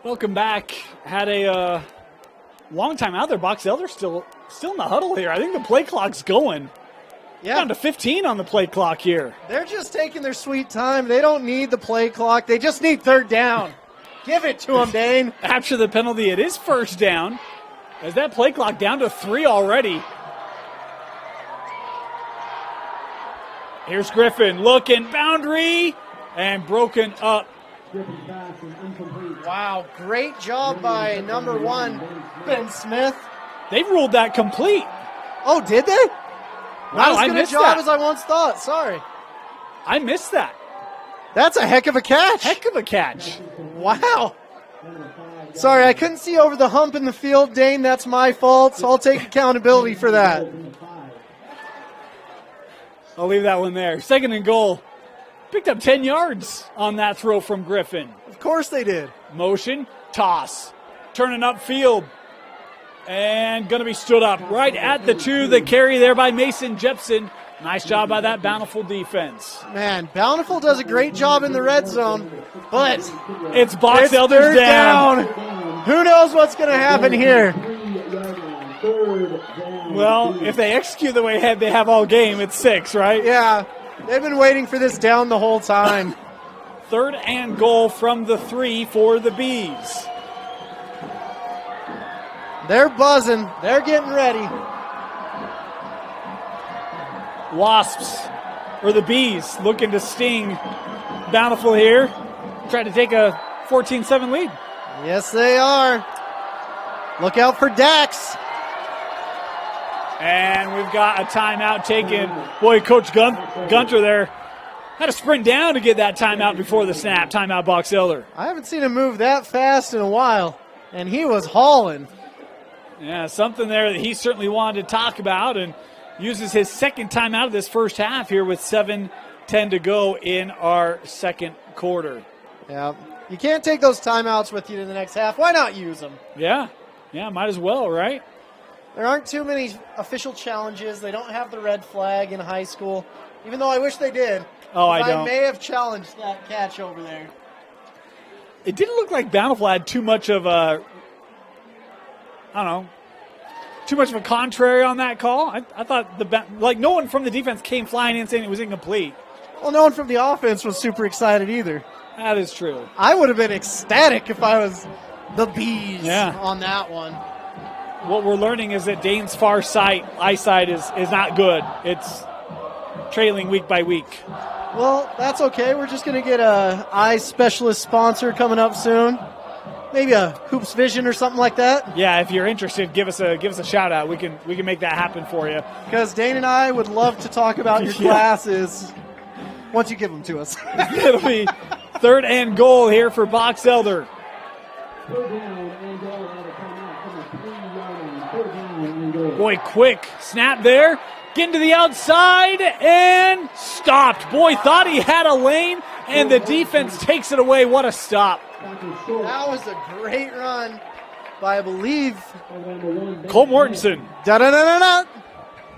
Welcome back. Had a long time out there. Box Elder still in the huddle here. I think the play clock's going. Yeah. Down to 15 on the play clock here. They're just taking their sweet time. They don't need the play clock. They just need third down. Give it to them, Dane. After the penalty, it is first down. As that play clock down to 3 already. Here's Griffin looking, boundary, and broken up. Wow, great job by number 1, Ben Smith. They ruled that complete. Oh, did they? Wow, Not I as good a missed job that. as I once thought. Sorry. I missed that. That's a heck of a catch. Heck of a catch. Wow. Sorry, I couldn't see over the hump in the field, Dane. That's my fault, so I'll take accountability for that. I'll leave that one there. Second and goal. Picked up 10 yards on that throw from Griffin. Of course they did. Motion, toss. Turning upfield. And going to be stood up right at the 2. The carry there by Mason Jepson. Nice job by that Bountiful defense. Man, Bountiful does a great job in the red zone, but it's Box Elders down. Who knows what's going to happen here? Well, if they execute the way they have all game, it's 6, right? Yeah, they've been waiting for this down the whole time. 3rd and goal from the 3 for the Bees. They're buzzing. They're getting ready. Wasps, or the Bees, looking to sting Bountiful here. Trying to take a 14-7 lead. Yes, they are. Look out for Dax. And we've got a timeout taken. Boy, Coach Gunter there had to sprint down to get that timeout before the snap. Timeout, Box Elder. I haven't seen him move that fast in a while, and he was hauling. Yeah, something there that he certainly wanted to talk about, and uses his second timeout of this first half here with 7:10 to go in our second quarter. Yeah, you can't take those timeouts with you to the next half. Why not use them? Yeah, might as well, right? There aren't too many official challenges. They don't have the red flag in high school, even though I wish they did. Oh, I don't. I may have challenged that catch over there. It didn't look like Bountiful had too much of a, too much of a contrary on that call. I thought no one from the defense came flying in saying it was incomplete. Well, no one from the offense was super excited either. That is true. I would have been ecstatic if I was the Bees on that one. What we're learning is that Dane's far eyesight is not good. It's trailing week by week. Well, that's okay. We're just going to get a eye specialist sponsor coming up soon. Maybe a Hoops Vision or something like that. Yeah, if you're interested, give us a shout out. We can make that happen for you. Because Dane and I would love to talk about your glasses once you give them to us. It'll be 3rd and goal here for Box Elder. Boy, quick snap there. Getting to the outside and stopped. Boy, thought he had a lane, and the defense takes it away. What a stop. That was a great run by, I believe, Cole Mortensen.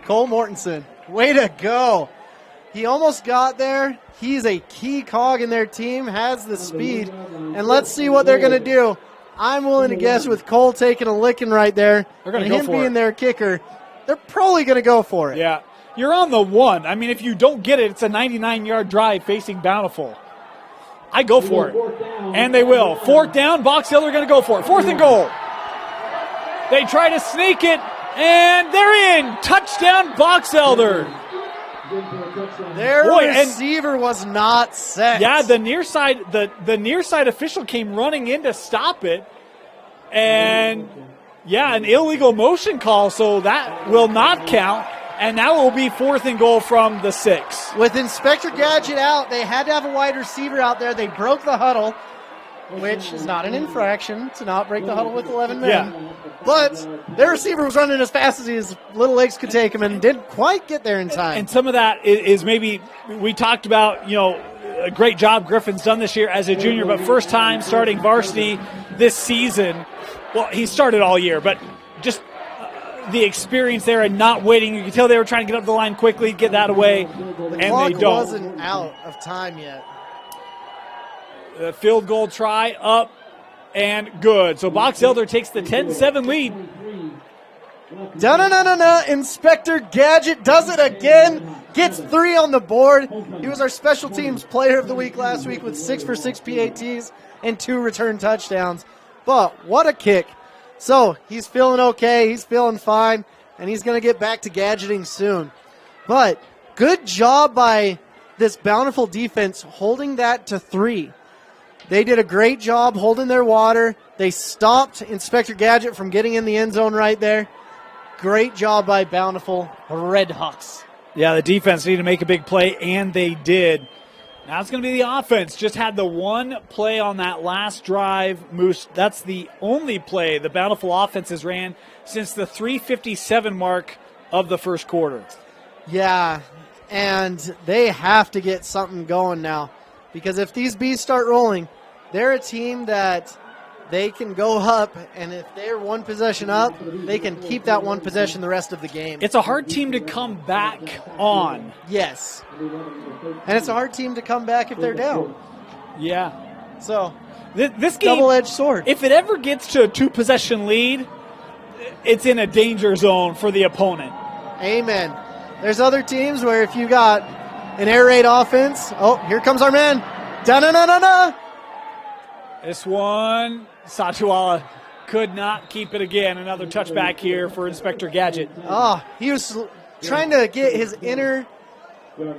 Cole Mortensen. Way to go. He almost got there. He's a key cog in their team, has the speed. And let's see what they're going to do. I'm willing to guess with Cole taking a licking right there, they're going to and go him for being it. their kicker, they're probably going to go for it. Yeah. You're on the 1. I mean, if you don't get it, it's a 99-yard drive facing Bountiful. I go for it. And they will. 4th down, Box Elder going to go for it. 4th and goal. They try to sneak it, and they're in. Touchdown, Box Elder. Their receiver was not set. Yeah, the near side official came running in to stop it. And an illegal motion call, so that will not count. And that will be 4th and goal from the 6. With Inspector Gadget out, they had to have a wide receiver out there. They broke the huddle, which is not an infraction to not break the huddle with 11 men. Yeah. But their receiver was running as fast as his little legs could take him and didn't quite get there in time. And some of that is maybe we talked about, a great job Griffin's done this year as a junior, but first time starting varsity this season. Well, he started all year, but just the experience there and not waiting. You can tell they were trying to get up the line quickly, get that away, and they don't. The clock wasn't out of time yet. The field goal try up and good. So Box Elder takes the 10-7 lead. Inspector Gadget does it again. Gets 3 on the board. He was our special teams player of the week last week with 6 for 6 PATs and 2 return touchdowns. But what a kick. So he's feeling okay. He's feeling fine. And he's going to get back to gadgeting soon. But good job by this Bountiful defense holding that to 3. They did a great job holding their water. They stopped Inspector Gadget from getting in the end zone right there. Great job by Bountiful Redhawks. Yeah, the defense needed to make a big play, and they did. Now it's going to be the offense. Just had the one play on that last drive. Moose, that's the only play the Bountiful offense has ran since the 3:57 mark of the first quarter. Yeah, and they have to get something going now. Because if these Bees start rolling, they're a team that they can go up, and if they're one possession up, they can keep that one possession the rest of the game. It's a hard team to come back on. Yes. And it's a hard team to come back if they're down. Yeah. So, this game, double-edged sword. If it ever gets to a 2-possession lead, it's in a danger zone for the opponent. Amen. There's other teams where if you got an air raid offense, oh, here comes our man. Da-na-na-na-na. This one, Satuala could not keep it again. Another touchback here for Inspector Gadget. Oh, he was trying to get his inner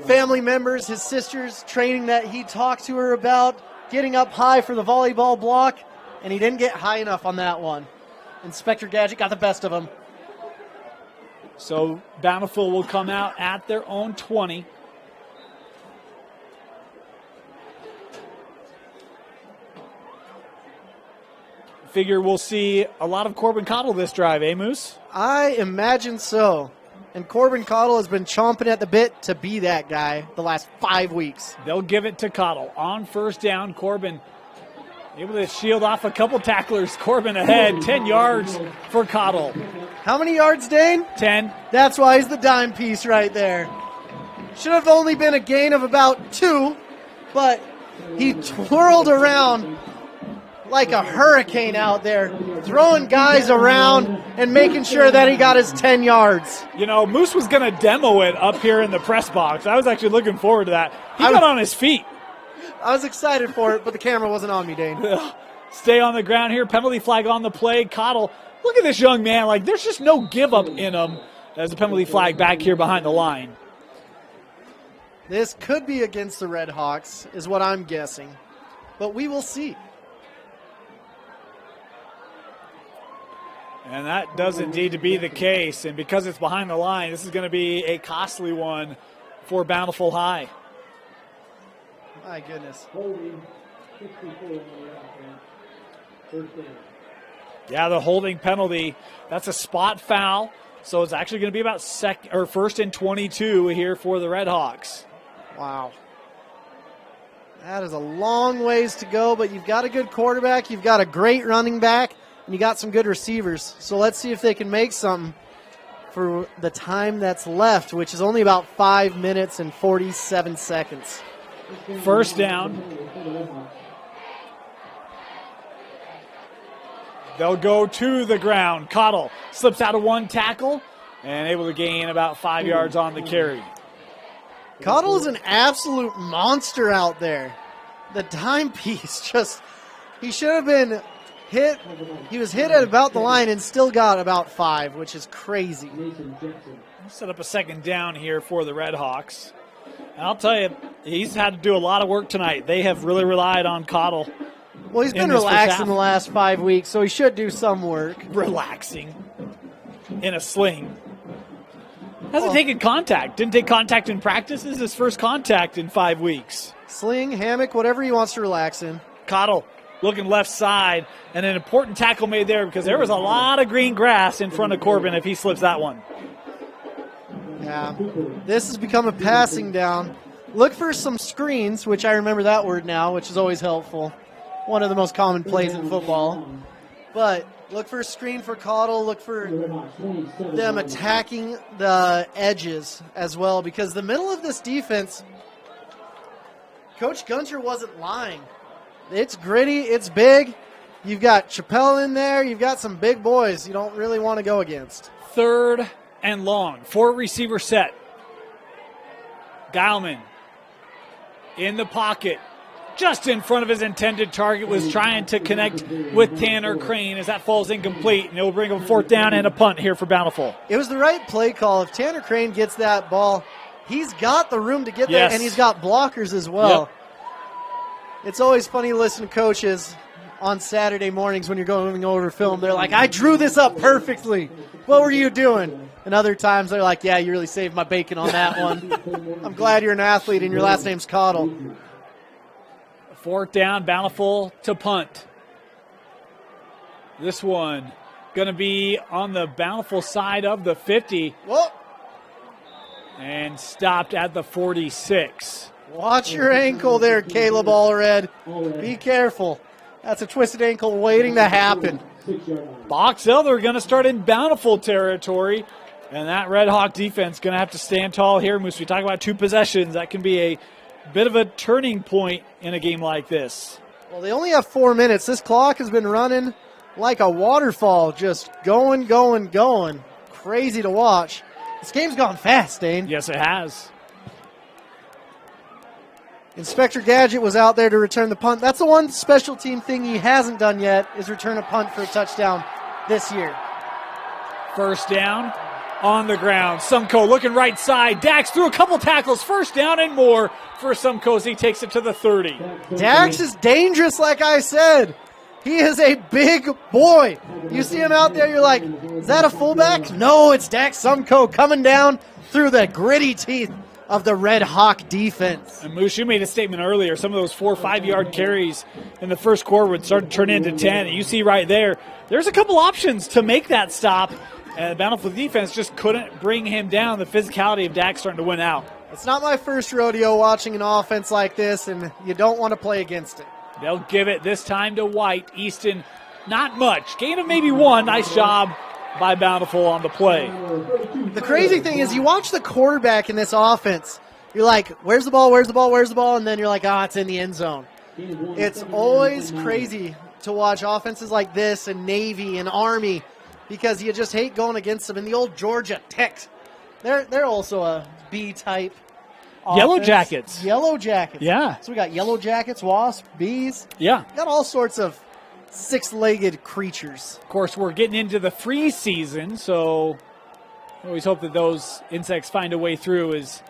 family members, his sisters, training that he talked to her about, getting up high for the volleyball block, and he didn't get high enough on that one. Inspector Gadget got the best of him. So Bountiful will come out at their own 20. Figure we'll see a lot of Corbin Cottle this drive, eh, Moose? I imagine so. And Corbin Cottle has been chomping at the bit to be that guy the last 5 weeks. They'll give it to Cottle. On first down, Corbin able to shield off a couple tacklers. Corbin ahead, 10 yards for Cottle. How many yards, Dane? 10. That's why he's the dime piece right there. Should have only been a gain of about 2, but he twirled around like a hurricane out there, throwing guys around and making sure that he got his 10 yards. You know, Moose was going to demo it up here in the press box. I was actually looking forward to that. He got on his feet. I was excited for it, but the camera wasn't on me, Dane. Stay on the ground here. Penalty flag on the play. Cottle, look at this young man. Like, there's just no give up in him. There's a penalty flag back here behind the line. This could be against the Redhawks, is what I'm guessing. But we will see. And that does indeed to be the case. And because it's behind the line, this is going to be a costly one for Bountiful High. My goodness. Yeah, the holding penalty. That's a spot foul. So it's actually going to be about first and 22 here for the Redhawks. Wow. That is a long ways to go, but you've got a good quarterback, you've got a great running back, and you got some good receivers. So let's see if they can make something for the time that's left, which is only about 5 minutes and 47 seconds. First down. They'll go to the ground. Cottle slips out of one tackle and able to gain about 5 yards on the carry. Cottle is an absolute monster out there. The dime piece he should have been hit. He was hit at about the line and still got about 5, which is crazy. Set up a second down here for the Redhawks. And I'll tell you, he's had to do a lot of work tonight. They have really relied on Cottle. Well, he's been relaxed in the last 5 weeks, so he should do some work. Relaxing in a sling. Hasn't taken contact. Didn't take contact in practice. This is his first contact in 5 weeks. Sling, hammock, whatever he wants to relax in. Cottle looking left side, and an important tackle made there because there was a lot of green grass in front of Corbin if he slips that one. Yeah, this has become a passing down. Look for some screens, which I remember that word now, which is always helpful. One of the most common plays in football. But look for a screen for Cottle. Look for them attacking the edges as well, because the middle of this defense, Coach Gunter wasn't lying. It's gritty. It's big. You've got Chappelle in there. You've got some big boys you don't really want to go against. Third and long. 4 receiver set. Geilman in the pocket. Just in front of his intended target, was trying to connect with Tanner Crane as that falls incomplete, and it will bring him 4th down and a punt here for Bountiful. It was the right play call. If Tanner Crane gets that ball, he's got the room to get there, and he's got blockers as well. Yep. It's always funny to listen to coaches on Saturday mornings when you're going over film. They're like, I drew this up perfectly. What were you doing? And other times they're like, yeah, you really saved my bacon on that one. I'm glad you're an athlete and your last name's Cottle. 4th down, Bountiful to punt. This one going to be on the Bountiful side of the 50. Whoa. And stopped at the 46. Watch your ankle there, Caleb Allred. Be careful. That's a twisted ankle waiting to happen. Box Elder going to start in Bountiful territory, and that Red Hawk defense going to have to stand tall here, Moose. We talk about 2 possessions. That can be a bit of a turning point in a game like this. Well, they only have 4 minutes. This clock has been running like a waterfall, just going, going, going. Crazy to watch. This game's gone fast, Dane. Yes, it has. Inspector Gadget was out there to return the punt. That's the one special team thing he hasn't done yet, is return a punt for a touchdown this year. First down on the ground. Sumko looking right side. Dax threw a couple tackles. First down and more for Sumko as he takes it to the 30. Dax is dangerous, like I said. He is a big boy. You see him out there, you're like, is that a fullback? No, it's Dax Sumko coming down through the gritty teeth of the Red Hawk defense. And Moose, you made a statement earlier. Some of those 4 or 5 yard carries in the first quarter would start to turn into 10. And you see right there, there's a couple options to make that stop. And the Bountiful defense just couldn't bring him down. The physicality of Dax starting to win out. It's not my first rodeo watching an offense like this, and you don't want to play against it. They'll give it this time to White. Easton, not much. Gain of maybe 1. Nice job by Bountiful on the play. The crazy thing is you watch the quarterback in this offense. You're like, where's the ball, where's the ball, where's the ball? And then you're like, it's in the end zone. It's always crazy to watch offenses like this and Navy and Army because you just hate going against them. And the old Georgia Tech, they're also a B-type offense. Yellow Jackets. Yellow Jackets. Yeah. So we got Yellow Jackets, Wasp, Bees. Yeah. Got all sorts of 6-legged creatures. Of course, we're getting into the freeze season, so I always hope that those insects find a way through. Is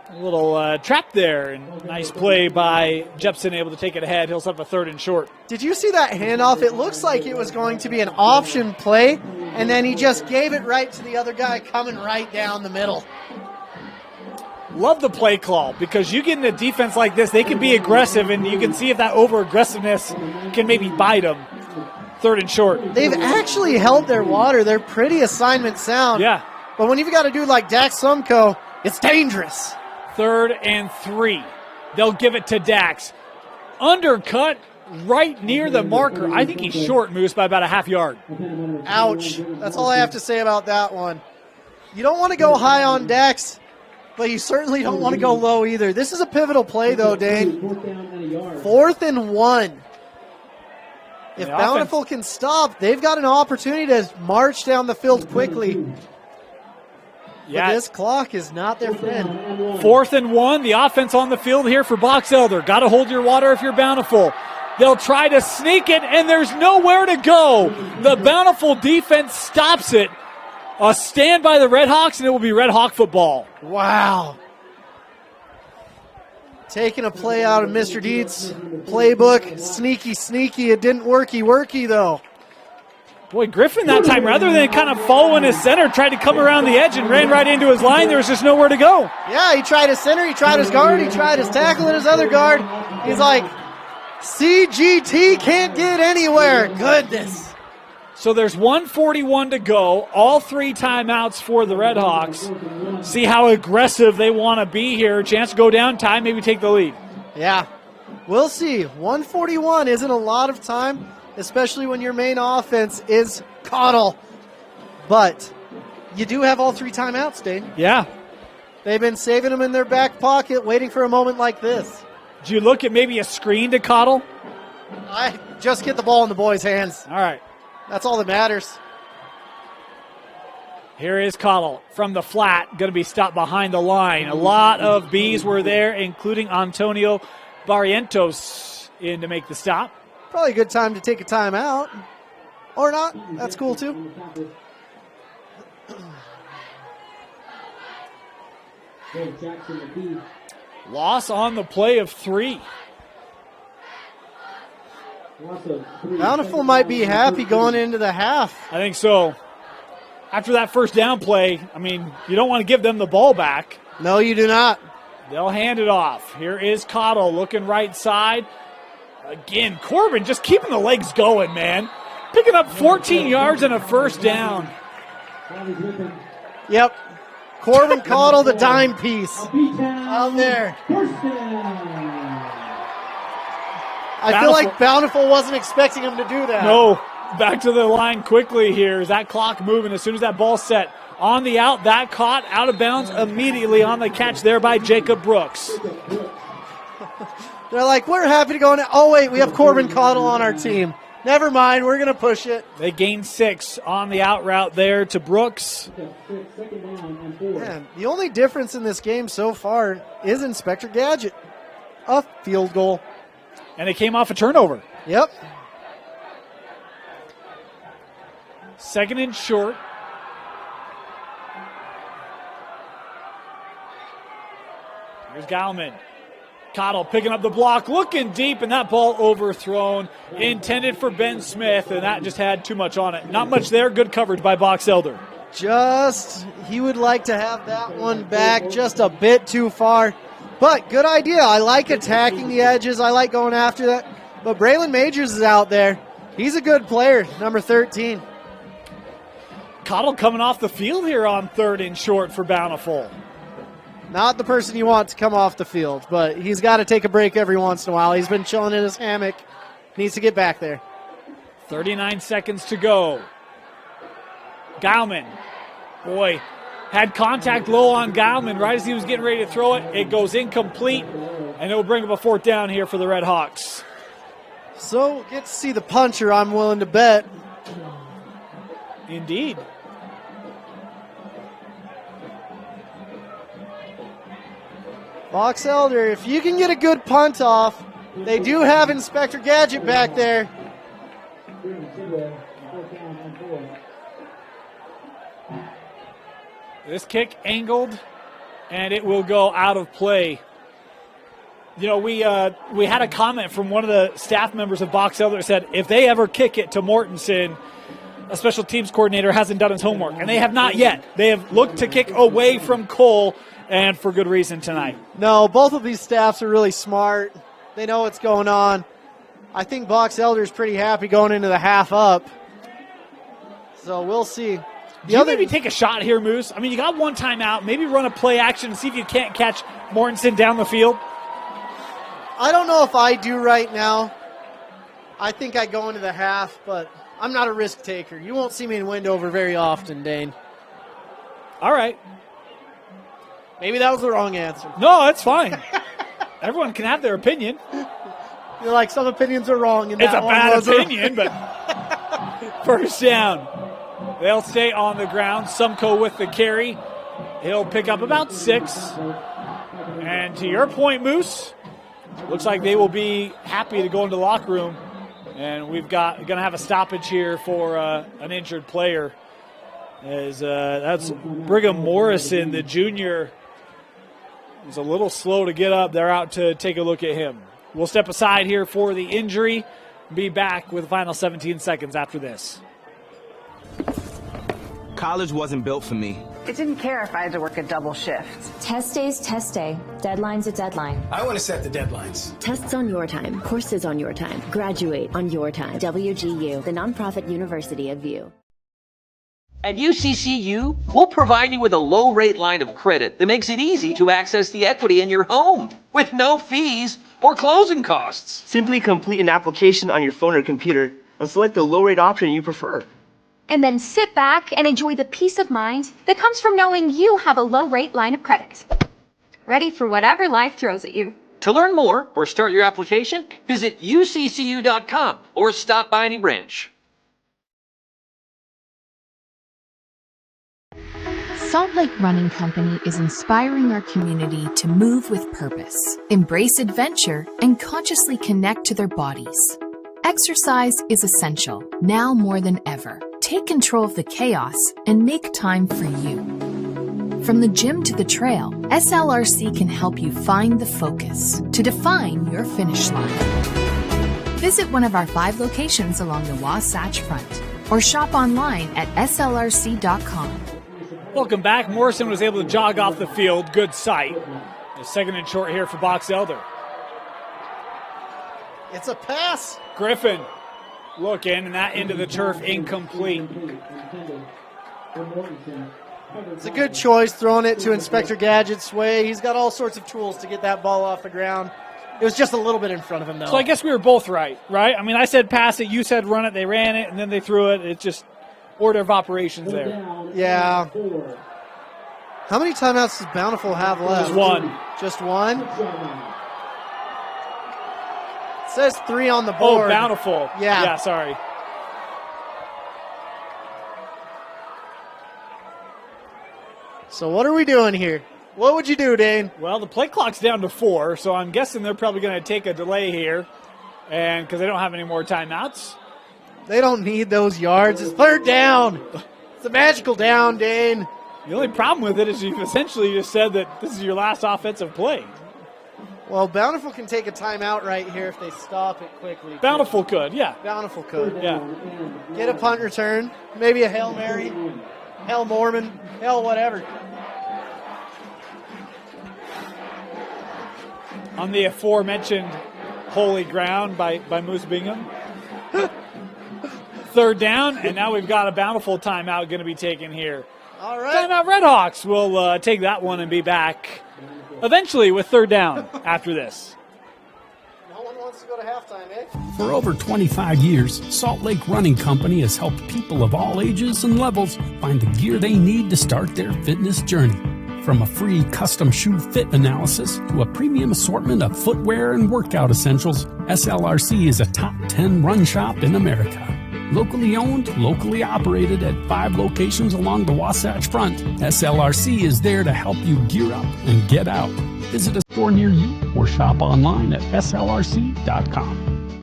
a little trap there, and nice play by Jepson, able to take it ahead. He'll set up a 3rd and short. Did you see that handoff? It looks like it was going to be an option play, and then he just gave it right to the other guy coming right down the middle. Love the play call, because you get in a defense like this, they can be aggressive, and you can see if that over-aggressiveness can maybe bite them. 3rd and short. They've actually held their water. They're pretty assignment sound. Yeah. But when you've got a dude like Dax Sumko, it's dangerous. 3rd and 3. They'll give it to Dax. Undercut right near the marker. I think he's short, Moose, by about a half yard. Ouch. That's all I have to say about that one. You don't want to go high on Dax, but you certainly don't want to go low either. This is a pivotal play, though, Dane. 4th and 1. If Bountiful can stop, they've got an opportunity to march down the field quickly. Yeah. But this clock is not their friend. 4th and 1. The offense on the field here for Box Elder. Got to hold your water if you're Bountiful. They'll try to sneak it, and there's nowhere to go. The Bountiful defense stops it. A stand by the Redhawks, and it will be Red Hawk football. Wow. Taking a play out of Mr. Deeds' playbook. Sneaky, sneaky. It didn't worky, though. Boy, Griffin that time, rather than kind of following his center, tried to come around the edge and ran right into his line. There was just nowhere to go. Yeah, he tried his center, he tried his guard, he tried his tackle and his other guard. He's like, CGT can't get anywhere. Goodness. So there's 1:41 to go. All 3 timeouts for the Redhawks. See how aggressive they want to be here. Chance to go down, tie, maybe take the lead. Yeah, we'll see. 1:41 isn't a lot of time, especially when your main offense is Coddle. But you do have all 3 timeouts, Dane. Yeah. They've been saving them in their back pocket, waiting for a moment like this. Did you look at maybe a screen to Coddle? I just get the ball in the boys' hands. All right. That's all that matters. Here is Coddle from the flat, going to be stopped behind the line. A lot of Bs were there, including Antonio Barrientos in to make the stop. Probably a good time to take a timeout. Or not. That's cool, too. Loss on the play of 3. Bountiful might be happy going into the half. I think so. After that first down play, I mean, you don't want to give them the ball back. No, you do not. They'll hand it off. Here is Coddle looking right side. Again, Corbin just keeping the legs going, man. Picking up 14 yards and a first down. Yep. Corbin Coddle, the dime piece out there. I feel like Bountiful wasn't expecting him to do that. No, back to the line quickly here. Is that clock moving as soon as that ball's set on the out? That caught out of bounds immediately on the catch there by Jacob Brooks. They're like, we're happy to go now. Oh, wait, we have Corbin Cottle on our team. Never mind, we're going to push it. They gained 6 on the out route there to Brooks. Man, the only difference in this game so far is Inspector Gadget. A field goal. And it came off a turnover. Yep. 2nd and short. Here's Gallman. Cottle picking up the block, looking deep, and that ball overthrown. Intended for Ben Smith, and that just had too much on it. Not much there. Good coverage by Box Elder. He would like to have that one back just a bit too far. But good idea. I like attacking the edges. I like going after that. But Braylon Majors is out there. He's a good player, number 13. Cottle coming off the field here on 3rd and short for Bountiful. Not the person you want to come off the field, but he's got to take a break every once in a while. He's been chilling in his hammock. Needs to get back there. 39 seconds to go. Gallman. Boy, had contact low on Gallman right as he was getting ready to throw it. It goes incomplete, and it will bring up a 4th down here for the Redhawks. So, get to see the puncher, I'm willing to bet. Indeed. Box Elder, if you can get a good punt off, they do have Inspector Gadget back there. This kick angled, and it will go out of play. You know, we had a comment from one of the staff members of Box Elder that said if they ever kick it to Mortensen, a special teams coordinator hasn't done his homework, and they have not yet. They have looked to kick away from Cole, and for good reason tonight. No, both of these staffs are really smart. They know what's going on. I think Box Elder is pretty happy going into the half up. So we'll see. Do you maybe take a shot here, Moose? I mean, you got one timeout. Maybe run a play action and see if you can't catch Mortensen down the field. I don't know if I do right now. I think I go into the half, but I'm not a risk taker. You won't see me in Wendover very often, Dane. All right. Maybe that was the wrong answer. No, it's fine. Everyone can have their opinion. You're like, some opinions are wrong. And it's a bad opinion, but 1st down. They'll stay on the ground. Sumko with the carry. He'll pick up about 6. And to your point, Moose, looks like they will be happy to go into the locker room. And we've going to have a stoppage here for an injured player. As that's Brigham Morrison, the junior. He's a little slow to get up. They're out to take a look at him. We'll step aside here for the injury. Be back with the final 17 seconds after this. College wasn't built for me. It didn't care if I had to work a double shift. Test day's test day. Deadline's a deadline. I want to set the deadlines. Tests on your time. Courses on your time. Graduate on your time. WGU, the nonprofit university of VIEW. At UCCU, we'll provide you with a low-rate line of credit that makes it easy to access the equity in your home with no fees or closing costs. Simply complete an application on your phone or computer and select the low-rate option you prefer. And then sit back and enjoy the peace of mind that comes from knowing you have a low-rate line of credit. Ready for whatever life throws at you. To learn more or start your application, visit uccu.com or stop by any branch. Salt Lake Running Company is inspiring our community to move with purpose, embrace adventure, and consciously connect to their bodies. Exercise is essential, now more than ever. Take control of the chaos and make time for you. From the gym to the trail, SLRC can help you find the focus to define your finish line. Visit one of our 5 locations along the Wasatch Front or shop online at slrc.com. Welcome back. Morrison was able to jog off the field. Good sight. The 2nd and short here for Box Elder. It's a pass. Griffin looking, and that into the turf, incomplete. It's a good choice throwing it to Inspector Gadget's way. He's got all sorts of tools to get that ball off the ground. It was just a little bit in front of him, though. So I guess we were both right? I mean, I said pass it, you said run it, they ran it, and then they threw it. It's just order of operations there. Yeah. How many timeouts does Bountiful have left? Just one. Just one? It says 3 on the board. Oh, Bountiful. Yeah. Yeah, sorry. So what are we doing here? What would you do, Dane? Well, the play clock's down to 4, so I'm guessing they're probably going to take a delay here, and because they don't have any more timeouts. They don't need those yards. It's 3rd down. It's a magical down, Dane. The only problem with it is you've essentially just said that this is your last offensive play. Well, Bountiful can take a timeout right here if they stop it quickly. Bountiful could, yeah. Bountiful could. Yeah. Get a punt return. Maybe a Hail Mary. Hail Mormon. Hail whatever. On the aforementioned holy ground by Moose Bingham. 3rd down, and now we've got a Bountiful timeout going to be taken here. All right. Timeout Redhawks will take that one and be back eventually with 3rd down after this. No one wants to go to halftime, eh? For over 25 years, Salt Lake Running Company has helped people of all ages and levels find the gear they need to start their fitness journey. From a free custom shoe fit analysis to a premium assortment of footwear and workout essentials, SLRC is a top 10 run shop in America. Locally owned, locally operated at 5 locations along the Wasatch Front, SLRC is there to help you gear up and get out. Visit a store near you or shop online at slrc.com.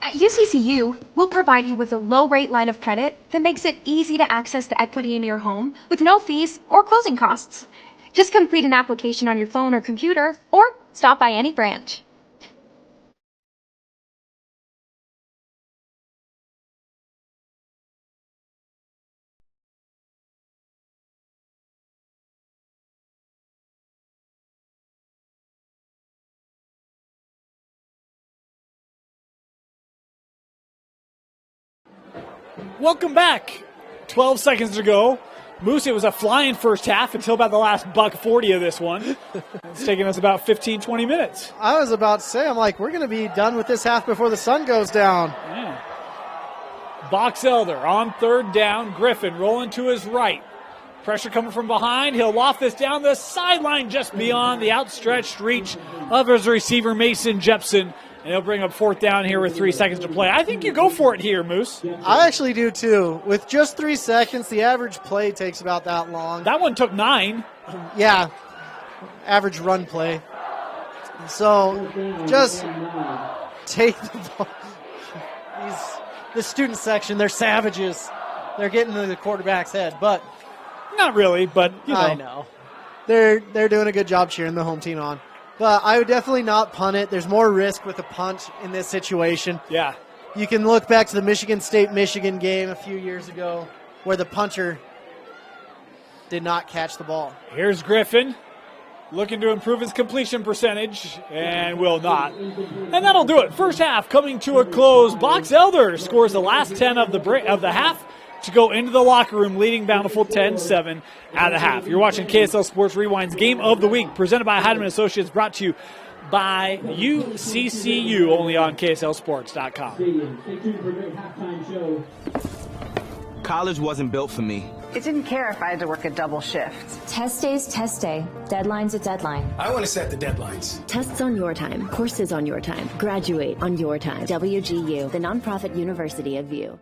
At UCCU, we'll provide you with a low-rate line of credit that makes it easy to access the equity in your home with no fees or closing costs. Just complete an application on your phone or computer, or stop by any branch. Welcome back. 12 seconds to go. Moose, it was a flying first half until about the last $1.40 of this one. It's taken us about 15, 20 minutes. I was about to say, I'm like, we're going to be done with this half before the sun goes down. Yeah. Box Elder on 3rd down. Griffin rolling to his right. Pressure coming from behind. He'll loft this down the sideline just beyond the outstretched reach of his receiver, Mason Jepson. And he'll bring up 4th down here with 3 seconds to play. I think you go for it here, Moose. I actually do, too. With just 3 seconds, the average play takes about that long. That one took 9. Yeah, average run play. So just take the ball. The student section, they're savages. They're getting to the quarterback's head, but not really, but you know. I know. They're doing a good job cheering the home team on. But I would definitely not punt it. There's more risk with a punt in this situation. Yeah. You can look back to the Michigan State-Michigan game a few years ago where the punter did not catch the ball. Here's Griffin looking to improve his completion percentage and will not. And that'll do it. First half coming to a close. Box Elder scores the last 10 of the half to go into the locker room, leading Bountiful 10-7 at the half. You're watching KSL Sports Rewind's Game of the Week, presented by Heidemann Associates, brought to you by UCCU, only on KSLSports.com. College wasn't built for me. It didn't care if I had to work a double shift. Test day's test day. Deadline's a deadline. I want to set the deadlines. Tests on your time. Courses on your time. Graduate on your time. WGU, the nonprofit university of you.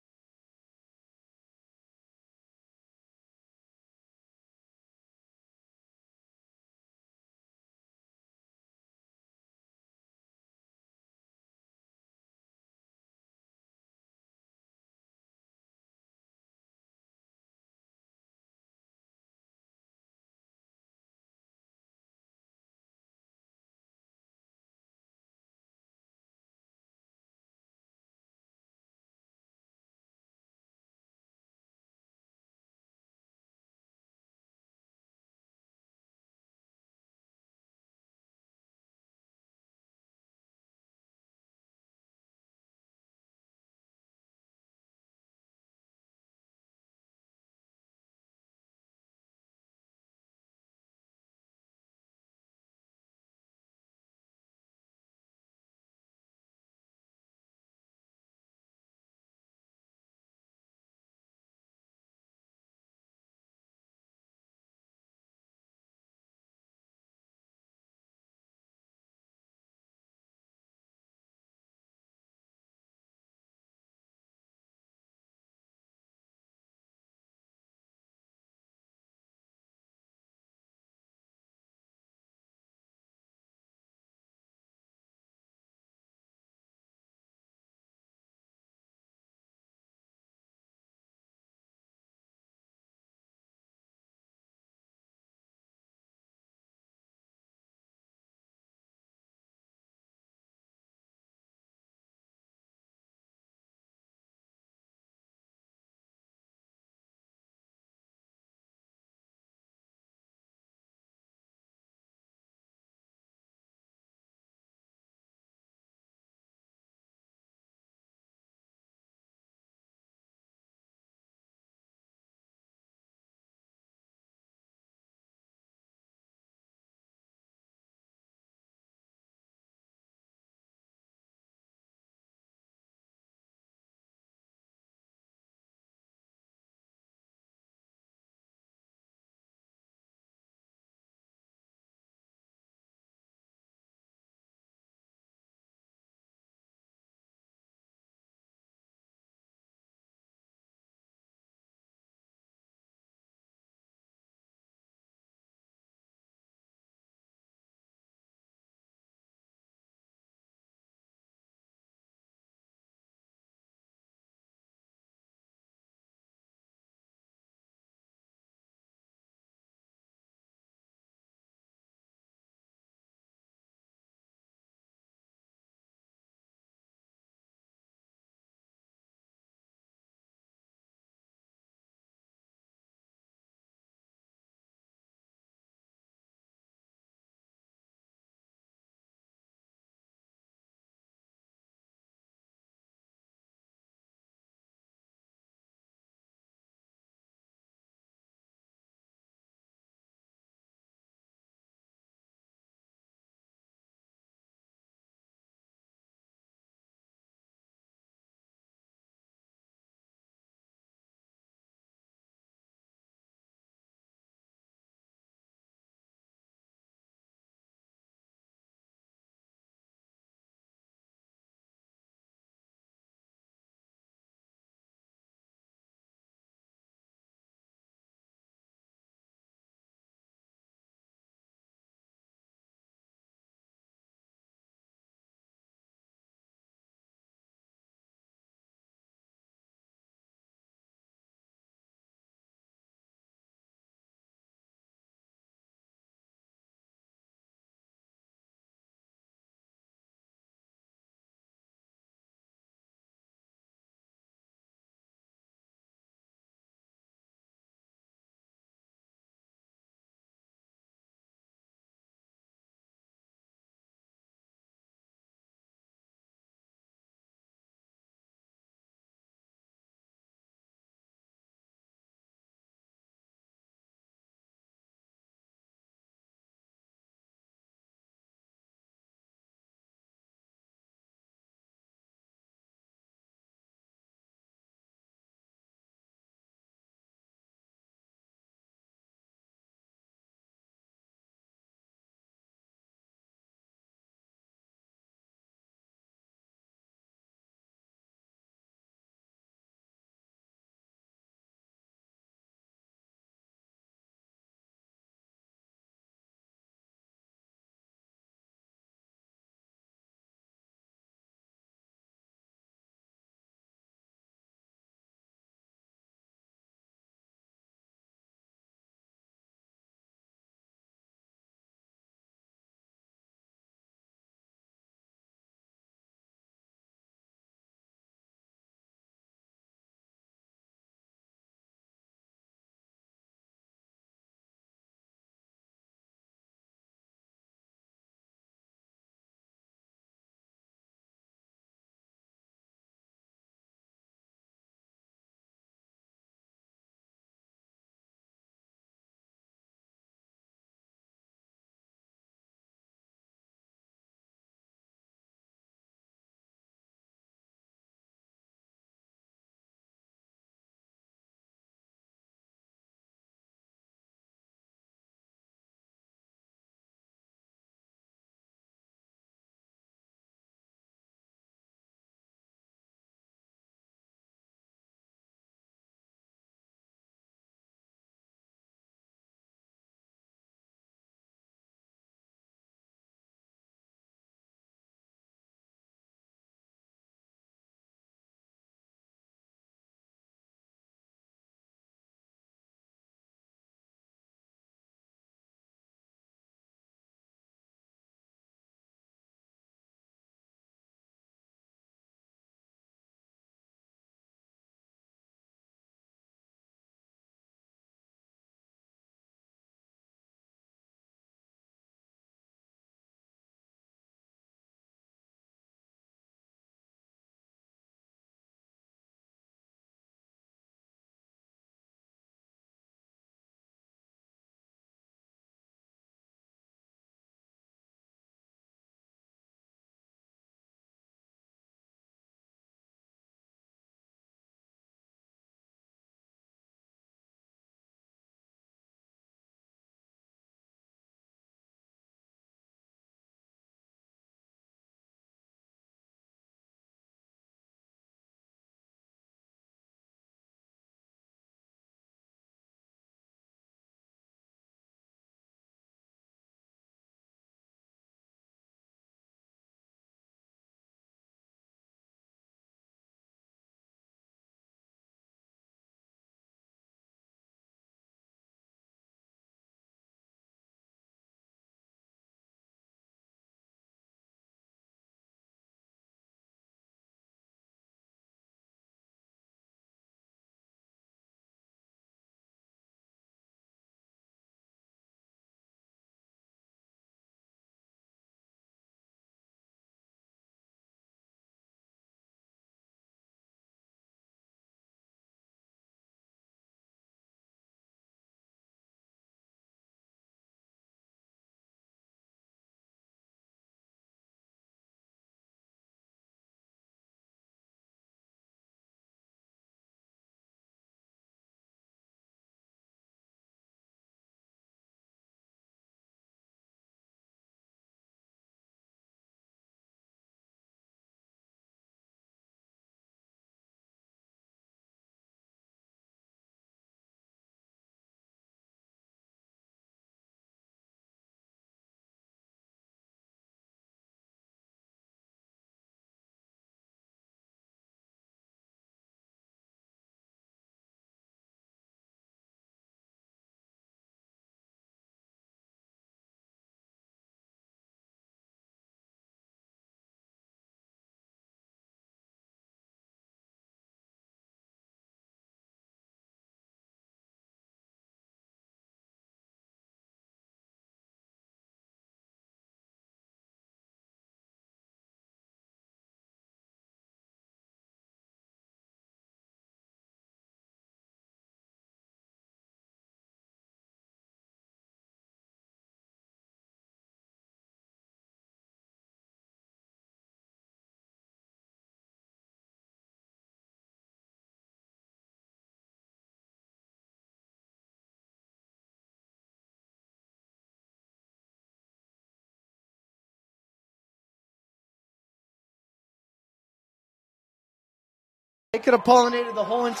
They could have pollinated the whole entire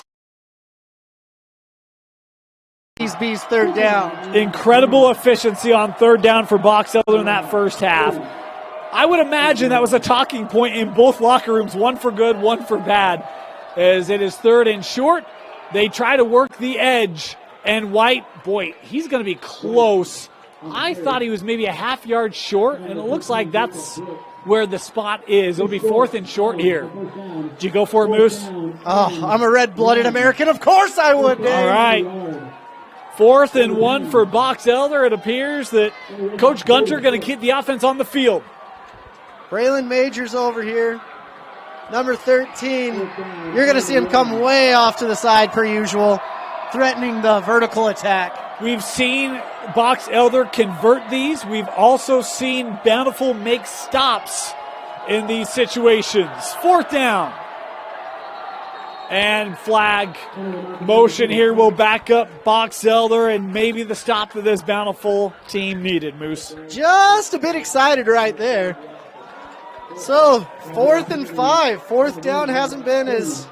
these bees third down. Incredible efficiency on third down for Box Elder in that first half. I would imagine that was a talking point in both locker rooms, one for good, one for bad. As it is third and short, they try to work the edge. And White, boy, he's going to be close. I thought he was maybe a half yard short, and it looks like that's where the spot is. It'll be fourth and short here. Did you go for it, Moose? Oh, I'm a red-blooded American. Of course I would, Dave. All right. Fourth and one for Box Elder. It appears that Coach Gunter going to keep the offense on the field. Braylon Majors over here. Number 13. You're going to see him come way off to the side per usual, threatening the vertical attack. We've seen Box Elder convert these. We've also seen Bountiful make stops in these situations. Fourth down. And flag motion here will back up Box Elder and maybe the stop that this Bountiful team needed, Moose. Just a bit excited right there. So, 4th and 5. Fourth down hasn't been as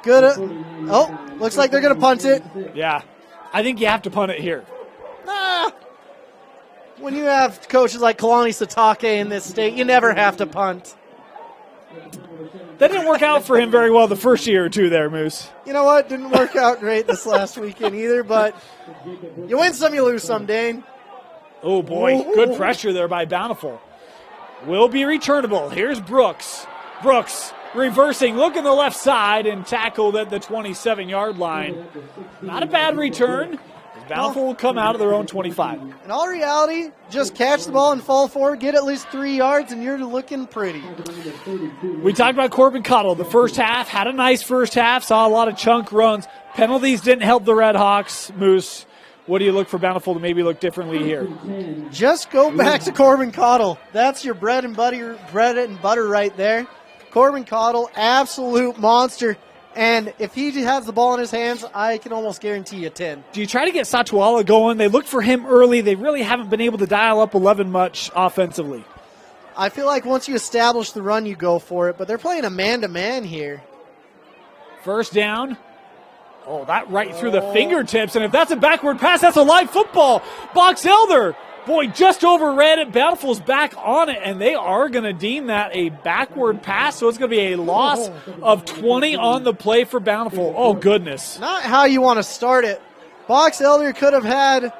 good. Looks like they're going to punt it. Yeah, I think you have to punt it here. When you have coaches like Kalani Satake in this state, you never have to punt. That didn't work out for him very well the first year or two there, Moose. You know what? Didn't work out great this last weekend either, but you win some, you lose some, Dane. Oh, boy. Good pressure there by Bountiful. Will be returnable. Here's Brooks. Brooks reversing, looking the left side and tackled at the 27-yard line. Not a bad return. Bountiful will come out of their own 25. In all reality, just catch the ball and fall forward, get at least 3 yards, and you're looking pretty. We talked about Corbin Cottle. The first half, had a nice first half, saw a lot of chunk runs. Penalties didn't help the Redhawks. Moose, what do you look for Bountiful to maybe look differently here? Just go back to Corbin Cottle. That's your bread and butter right there. Corbin Cottle, absolute monster. And if he has the ball in his hands, I can almost guarantee you 10. Do you try to get Satuala going? They looked for him early. They really haven't been able to dial up 11 much offensively. I feel like once you establish the run, you go for it. But they're playing a man-to-man here. First down. Oh, that right through the fingertips. And if that's a backward pass, that's a live football. Box Elder. Boy, just overran it. Bountiful's back on it, and they are going to deem that a backward pass, so it's going to be a loss of 20 on the play for Bountiful. Oh, goodness. Not how you want to start it. Box Elder could have had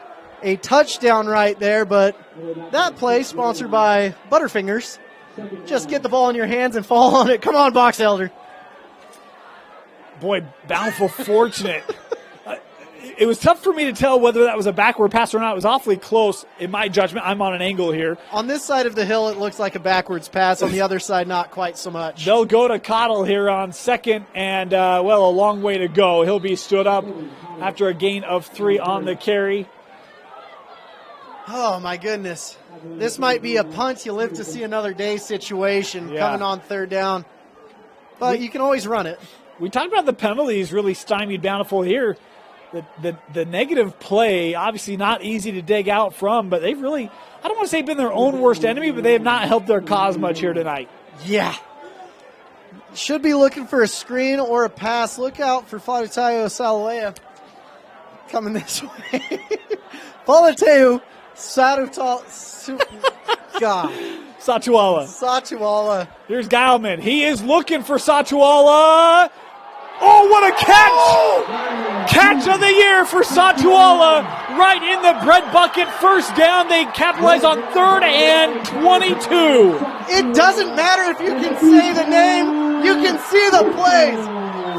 a touchdown right there, but that play, sponsored by Butterfingers, just get the ball in your hands and fall on it. Come on, Box Elder. Boy, Bountiful fortunate. It was tough for me to tell whether that was a backward pass or not. It was awfully close in my judgment. I'm on an angle here. On this side of the hill, it looks like a backwards pass. On the other side, not quite so much. They'll go to Cottle here on second, and, a long way to go. He'll be stood up after a gain of 3 on the carry. Oh, my goodness. This might be a punt you live to see another day situation coming on third down. But you can always run it. We talked about the penalties really stymied Bountiful here. The negative play, obviously not easy to dig out from, but they've really, I don't want to say been their own worst enemy, but they have not helped their cause much here tonight. Yeah. Should be looking for a screen or a pass. Look out for Falateu Salawea coming this way. Falateu Satuala. Here's Geilman. He is looking for Satuala. Oh, what a catch! Oh! Catch of the year for Satuala. Right in the bread bucket. First down. They capitalize on 3rd and 22. It doesn't matter if you can say the name. You can see the plays.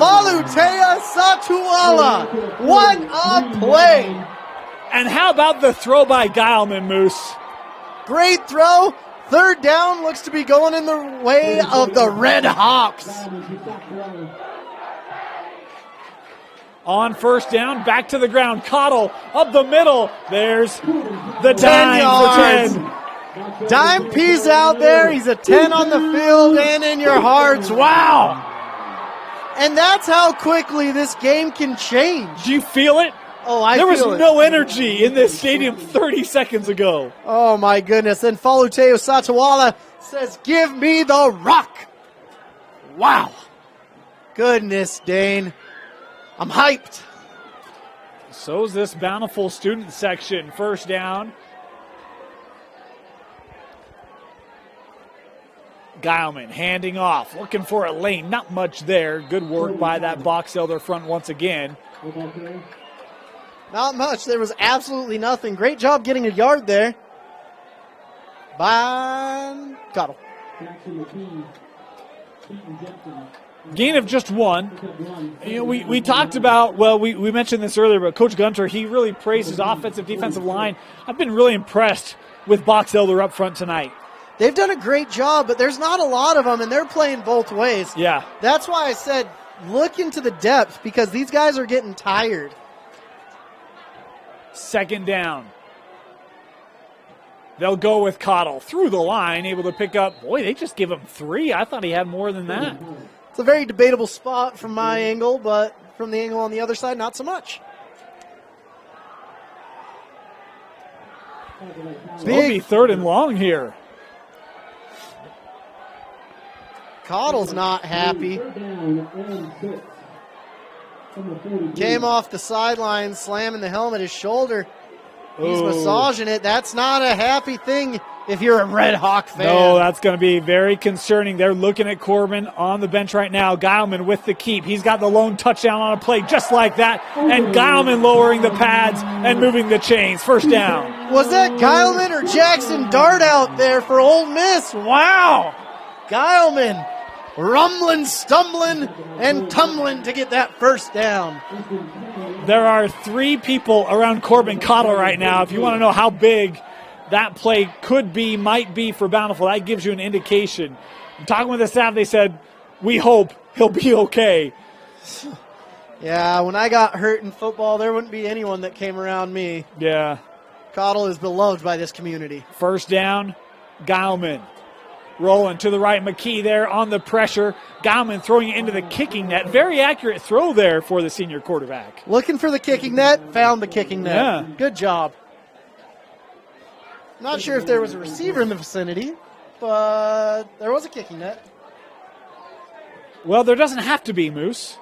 Falutea Satuala. What a play. And how about the throw by Geilman, Moose? Great throw. 3rd down looks to be going in the way of the Redhawks. On first down, back to the ground. Cottle up the middle. There's the 10 yards. 10. Dime piece out there. He's a 10 on the field and in your hearts. Wow. And that's how quickly this game can change. Do you feel it? Oh, I feel it. There was no it. energy in this stadium 30 seconds ago. Oh, my goodness. And Faluteo Satuala says, give me the rock. Wow. Goodness, Dane. I'm hyped. So's this Bountiful student section. First down. Geilman handing off, looking for a lane. Not much there. Good work by that Box Elder front once again. Not much. There was absolutely nothing. Great job getting a yard there by Cottle. Gain of just one. You know, we talked about, well, we mentioned this earlier, but Coach Gunter, he really praised his offensive defensive line. I've been really impressed with Box Elder up front tonight. They've done a great job, but there's not a lot of them, and they're playing both ways. Yeah. That's why I said look into the depth, because these guys are getting tired. Second down. They'll go with Cottle through the line, able to pick up. Boy, they just give him 3. I thought he had more than that. It's a very debatable spot from my angle, but from the angle on the other side, not so much. So it'll be 3rd and long here. Cottle's not happy. Came off the sideline, slamming the helmet, his shoulder. He's massaging it. That's not a happy thing if you're a Red Hawk fan. No, that's going to be very concerning. They're looking at Corbin on the bench right now. Geilman with the keep. He's got the lone touchdown on a play just like that. And Geilman lowering the pads and moving the chains. First down. Was that Geilman or Jackson Dart out there for Ole Miss? Wow. Geilman rumbling, stumbling, and tumbling to get that first down. There are 3 people around Corbin Cottle right now. If you want to know how big that play could be, might be for Bountiful, that gives you an indication. I'm talking with the staff, they said, we hope he'll be okay. Yeah, when I got hurt in football, there wouldn't be anyone that came around me. Yeah. Cottle is beloved by this community. First down, Geilman. Rolling to the right, McKee there on the pressure. Geilman throwing it into the kicking net. Very accurate throw there for the senior quarterback. Looking for the kicking net, found the kicking net. Yeah. Good job. Not sure if there was a receiver in the vicinity, but there was a kicking net. Well, there doesn't have to be, Moose.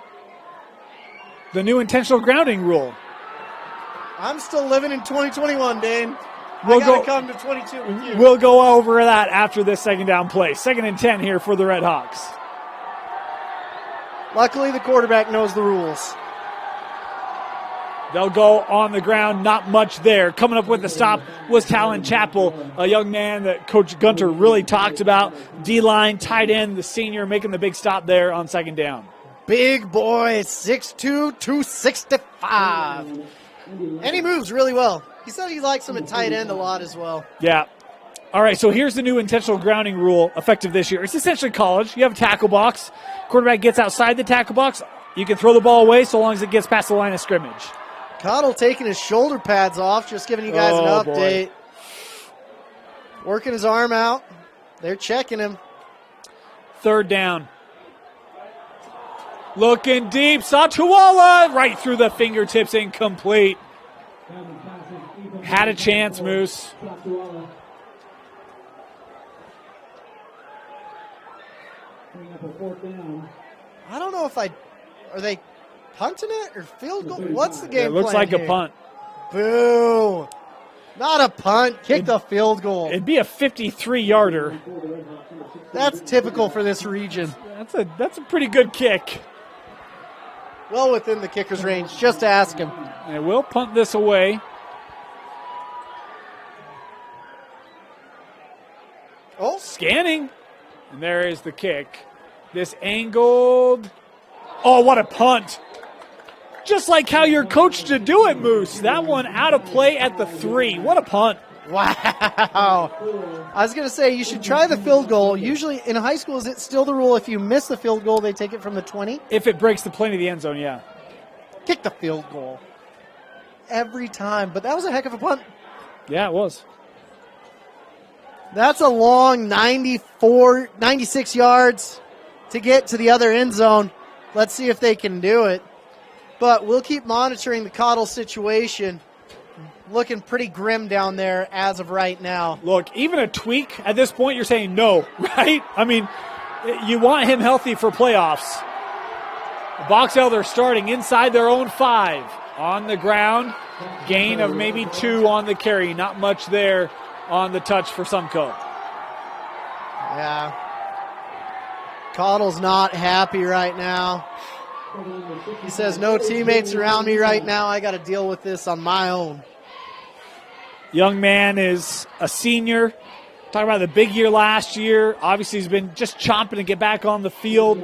The new intentional grounding rule. I'm still living in 2021, Dane. We'll I gotta come to 22 with you. We'll go over that after this second down play. 2nd and 10 here for the Redhawks. Luckily, the quarterback knows the rules. They'll go on the ground, not much there. Coming up with the stop was Talon Chappell, a young man that Coach Gunter really talked about. D-line, tight end, the senior, making the big stop there on 2nd down. Big boy, 6'2", 265. And he moves really well. He said he likes him at tight end a lot as well. Yeah. All right, so here's the new intentional grounding rule effective this year. It's essentially college. You have a tackle box. Quarterback gets outside the tackle box. You can throw the ball away so long as it gets past the line of scrimmage. Cottle taking his shoulder pads off, just giving you guys an update. Boy. Working his arm out. They're checking him. 3rd down. Looking deep. Satuala right through the fingertips, incomplete. Had a chance, Moose. I don't know if are they punting it or field goal? What's the game plan? It looks like here? A punt. Boo. Not a punt. Kick the field goal. It'd be a 53-yarder. That's typical for this region. That's a pretty good kick. Well within the kicker's range. Just ask him. And we'll punt this away. Oh. Scanning. And there is the kick. This angled. Oh, what a punt. Just like how you're coached to do it, Moose. That one out of play at the 3. What a punt. Wow. I was going to say, you should try the field goal. Usually in high school, is it still the rule if you miss the field goal, they take it from the 20? If it breaks the plane of the end zone, yeah. Kick the field goal. Every time. But that was a heck of a punt. Yeah, it was. That's a long 96 yards to get to the other end zone. Let's see if they can do it. But we'll keep monitoring the Cottle situation. Looking pretty grim down there as of right now. Look, even a tweak at this point, you're saying no, right? I mean, you want him healthy for playoffs. Box Elder starting inside their own 5. On the ground, gain of maybe 2 on the carry. Not much there on the touch for Sumco. Yeah. Cottle's not happy right now. He says, no teammates around me right now. I got to deal with this on my own. Young man is a senior. Talking about the big year last year. Obviously, he's been just chomping to get back on the field.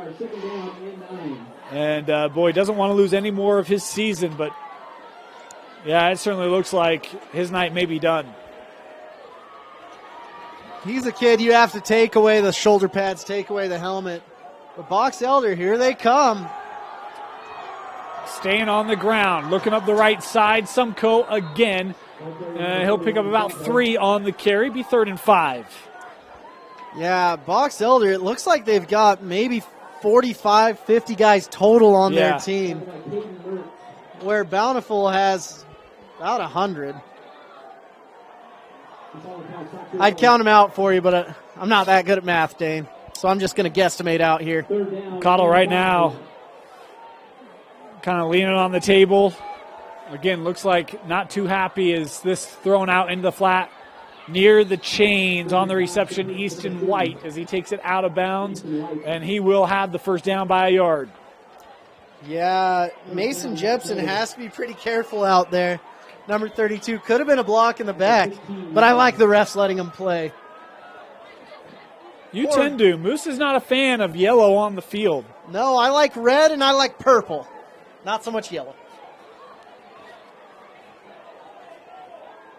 And, boy, doesn't want to lose any more of his season. But, yeah, it certainly looks like his night may be done. He's a kid you have to take away the shoulder pads, take away the helmet. But Box Elder, here they come. Staying on the ground, looking up the right side. Sumco again. He'll pick up about 3 on the carry, be 3rd and 5. Yeah, Box Elder, it looks like they've got maybe 45, 50 guys total on their team, where Bountiful has about 100. I'd count them out for you, but I'm not that good at math, Dane, so I'm just going to guesstimate out here. Cottle right now kind of leaning on the table. Again, looks like not too happy as this thrown out into the flat near the chains on the reception. Easton White as he takes it out of bounds, and he will have the first down by a yard. Yeah, Mason Jepson has to be pretty careful out there. Number 32 could have been a block in the back, but I like the refs letting him play. You tend to. Moose is not a fan of yellow on the field. No, I like red and I like purple. Not so much yellow.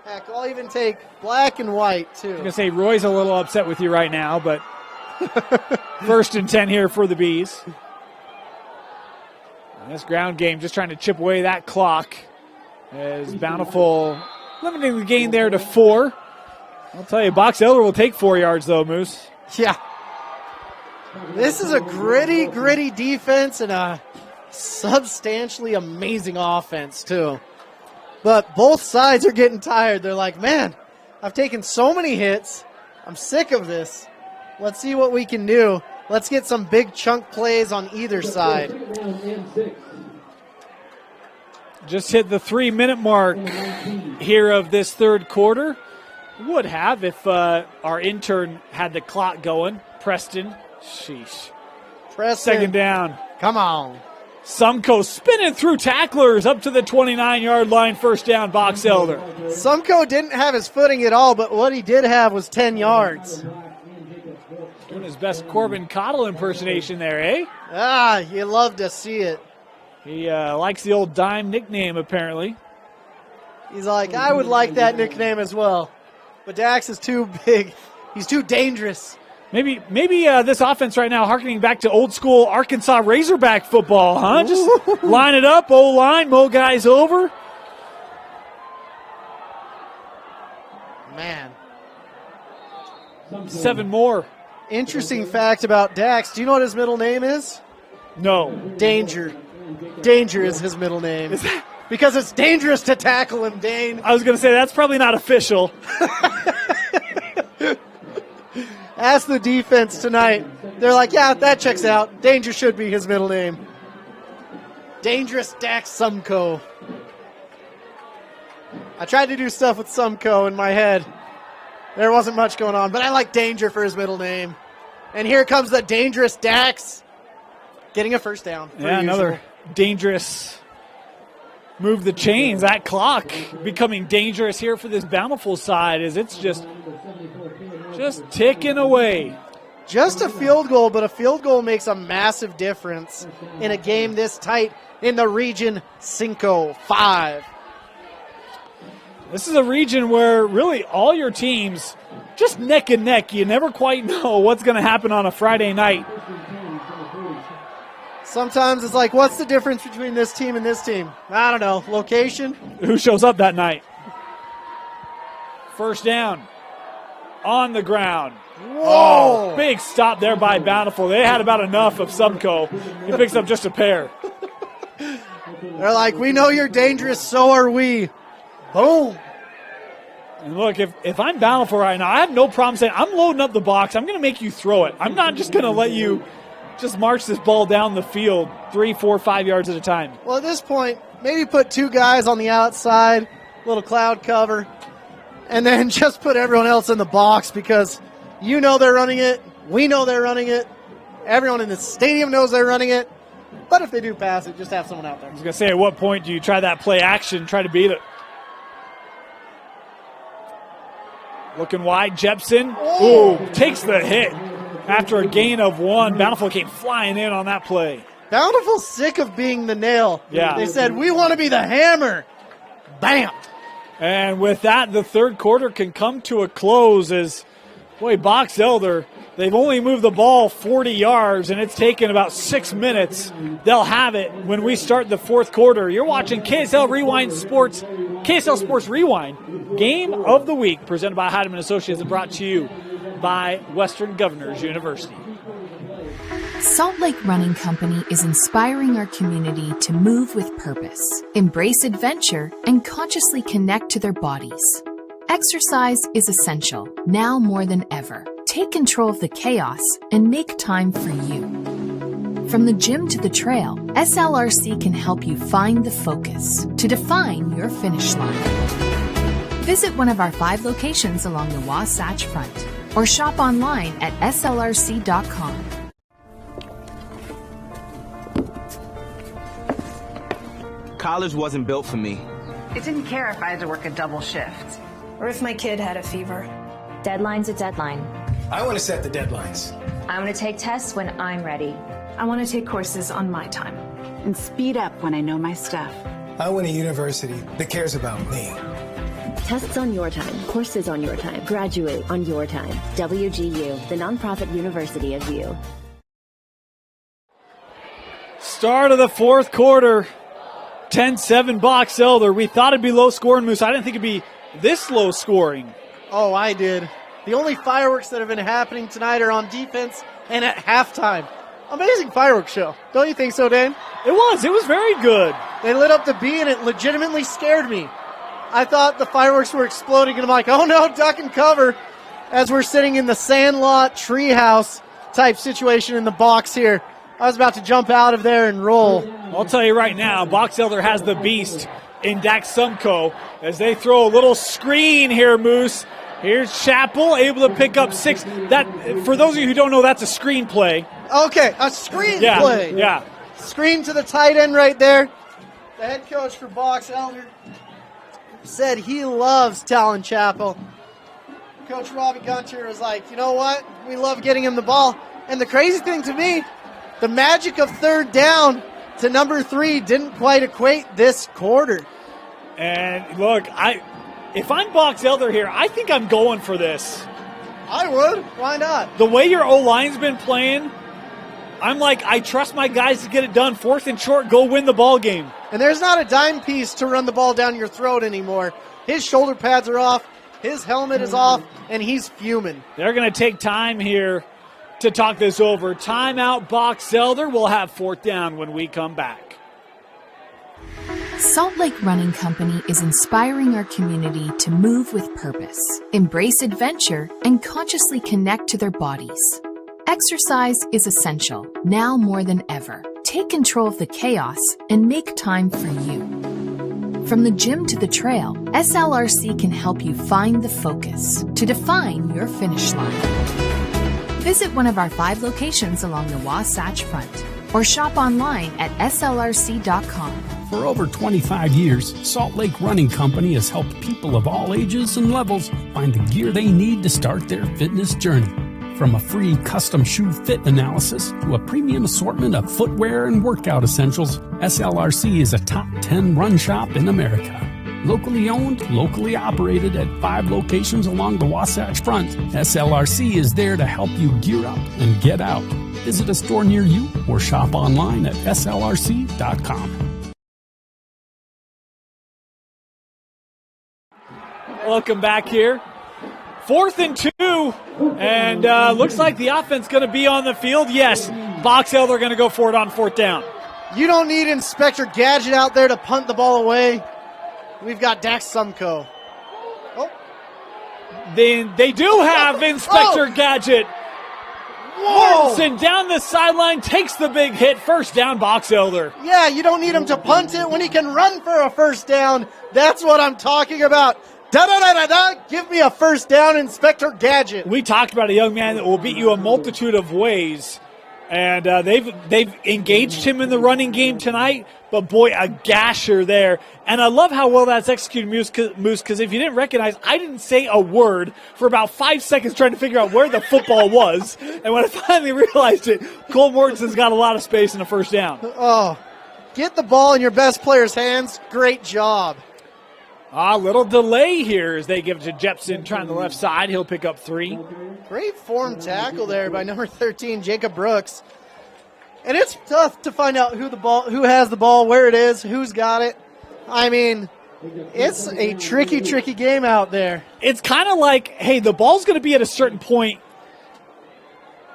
Heck, I'll even take black and white, too. I'm going to say Roy's a little upset with you right now, but 1st and 10 here for the Bees. And this ground game just trying to chip away that clock as Bountiful limiting the gain there to 4. I'll tell you, Box Elder will take 4 yards, though, Moose. Yeah. This is a gritty defense and a substantially amazing offense, too. But both sides are getting tired. They're like, man, I've taken so many hits. I'm sick of this. Let's see what we can do. Let's get some big chunk plays on either side. Just hit the 3-minute mark here of this 3rd quarter. Would have if our intern had the clock going. Preston. Sheesh. Preston. 2nd down. Come on. Sumco spinning through tacklers up to the 29-yard line. 1st down, Box Elder. Sumco didn't have his footing at all, but what he did have was 10 yards. Doing his best Corbin Cottle impersonation there, eh? Ah, you love to see it. He likes the old dime nickname, apparently. He's like, I would like that nickname as well. But Dax is too big. He's too dangerous. Maybe this offense right now harkening back to old school Arkansas Razorback football, huh? Ooh. Just line it up, O-line, mow guys over. Man. 7 more. Interesting fact about Dax. Do you know what his middle name is? No. Danger. Danger is his middle name. Because it's dangerous to tackle him, Dane. I was going to say, that's probably not official. Ask the defense tonight. They're like, yeah, that checks out. Danger should be his middle name. Dangerous Dax Sumco. I tried to do stuff with Sumco in my head. There wasn't much going on, but I like Danger for his middle name. And here comes the dangerous Dax getting a 1st down. Yeah, another dangerous move the chains. That clock becoming dangerous here for this Bountiful side as it's just ticking away. Just a field goal, but a field goal makes a massive difference in a game this tight in the Region 5. This is a region where really all your teams just neck and neck. You never quite know what's going to happen on a Friday night. Sometimes it's like, what's the difference between this team and this team? I don't know. Location? Who shows up that night? 1st down. On the ground. Whoa! Oh, big stop there by Bountiful. They had about enough of Sumco. He picks up just a pair. They're like, we know you're dangerous, so are we. Boom. And look, if I'm Bountiful right now, I have no problem saying, I'm loading up the box. I'm going to make you throw it. I'm not just going to let you just march this ball down the field 3, 4, 5 yards at a time. Well, at this point, maybe put 2 guys on the outside, little cloud cover, and then just put everyone else in the box because you know they're running it. We know they're running it. Everyone in the stadium knows they're running it. But if they do pass it, just have someone out there. I was going to say, at what point do you try that play action, try to beat it? Looking wide, Jepson. Ooh, takes the hit after a gain of 1. Bountiful came flying in on that play. Bountiful's sick of being the nail. Yeah. They said, we want to be the hammer. Bam. And with that, the third quarter can come to a close as, boy, Box Elder, they've only moved the ball 40 yards, and it's taken about 6 minutes. They'll have it when we start the fourth quarter. You're watching KSL Sports Rewind, Game of the Week, presented by Heidemann Associates and brought to you by Western Governors University. Salt Lake Running Company is inspiring our community to move with purpose, embrace adventure, and consciously connect to their bodies. Exercise is essential, now more than ever. Take control of the chaos and make time for you. From the gym to the trail, SLRC can help you find the focus to define your finish line. Visit one of our 5 locations along the Wasatch Front or shop online at slrc.com. College wasn't built for me. It didn't care if I had to work a double shift or if my kid had a fever. Deadline's a deadline. I want to set the deadlines. I want to take tests when I'm ready. I want to take courses on my time and speed up when I know my stuff. I want a university that cares about me. Tests on your time, courses on your time, graduate on your time. WGU, the nonprofit university of you. Start of the fourth quarter, 10-7 Box Elder. We thought it'd be low scoring, Moose. I didn't think it'd be this low scoring. Oh, I did. The only fireworks that have been happening tonight are on defense and at halftime. Amazing fireworks show. Don't you think so, Dane? It was very good. They lit up the B and it legitimately scared me. I thought the fireworks were exploding and I'm like, oh no, duck and cover, as we're sitting in the Sandlot treehouse type situation in the box here. I was about to jump out of there and roll. I'll tell you right now, Box Elder has the beast in Dax Sumko as they throw a little screen here, Moose. Here's Chappell able to pick up 6. That, for those of you who don't know, that's a screen play. Okay, a screen play. Yeah. Screen to the tight end right there. The head coach for Box Elder said he loves Talon Chappell. Coach Robbie Gunter was like, you know what? We love getting him the ball. And the crazy thing to me, the magic of third down to number 3 didn't quite equate this quarter. And look, if I'm Box Elder here, I think I'm going for this. I would. Why not? The way your O-line's been playing, I'm like, I trust my guys to get it done. 4th and short, go win the ball game. And there's not a dime piece to run the ball down your throat anymore. His shoulder pads are off, his helmet is off, and he's fuming. They're going to take time here to talk this over. Timeout, Box Elder. We'll have 4th down when we come back. Salt Lake Running Company is inspiring our community to move with purpose, embrace adventure, and consciously connect to their bodies. Exercise is essential, now more than ever. Take control of the chaos and make time for you. From the gym to the trail, SLRC can help you find the focus to define your finish line. Visit one of our 5 locations along the Wasatch Front or shop online at slrc.com. For over 25 years, Salt Lake Running Company has helped people of all ages and levels find the gear they need to start their fitness journey. From a free custom shoe fit analysis to a premium assortment of footwear and workout essentials, SLRC is a top 10 run shop in America. Locally owned, locally operated at 5 locations along the Wasatch Front, SLRC is there to help you gear up and get out. Visit a store near you or shop online at slrc.com. Welcome back here. 4th and 2, and looks like the offense going to be on the field. Yes, Box Elder going to go for it on 4th down. You don't need Inspector Gadget out there to punt the ball away. We've got Dax Sumko. Then they do have Inspector Gadget. Mortensen down the sideline, takes the big hit. First down, Box Elder. Yeah, you don't need him to punt it when he can run for a first down. That's what I'm talking about. Da-da-da-da-da, give me a first down, Inspector Gadget. We talked about a young man that will beat you a multitude of ways, and they've engaged him in the running game tonight, but boy, a gasher there. And I love how well that's executed, Moose, because if you didn't recognize, I didn't say a word for about 5 seconds trying to figure out where the football was, and when I finally realized it, Cole Mortensen's got a lot of space in a first down. Oh, get the ball in your best player's hands. Great job. A little delay here as they give it to Jepson trying the left side. He'll pick up 3. Great form tackle there by number 13, Jacob Brooks. And it's tough to find out who has the ball, where it is, who's got it. I mean, it's a tricky game out there. It's kind of like, hey, the ball's going to be at a certain point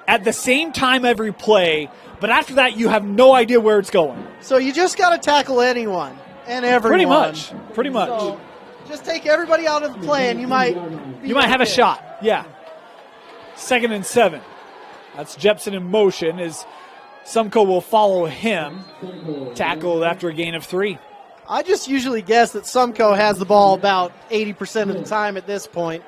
at the same time every play, but after that you have no idea where it's going. So you just got to tackle anyone and everyone. Pretty much. So just take everybody out of the play and you might have a shot. Yeah. 2nd and 7. That's Jepson in motion as Sumko will follow him. Tackled after a gain of 3. I just usually guess that Sumko has the ball about 80% of the time at this point.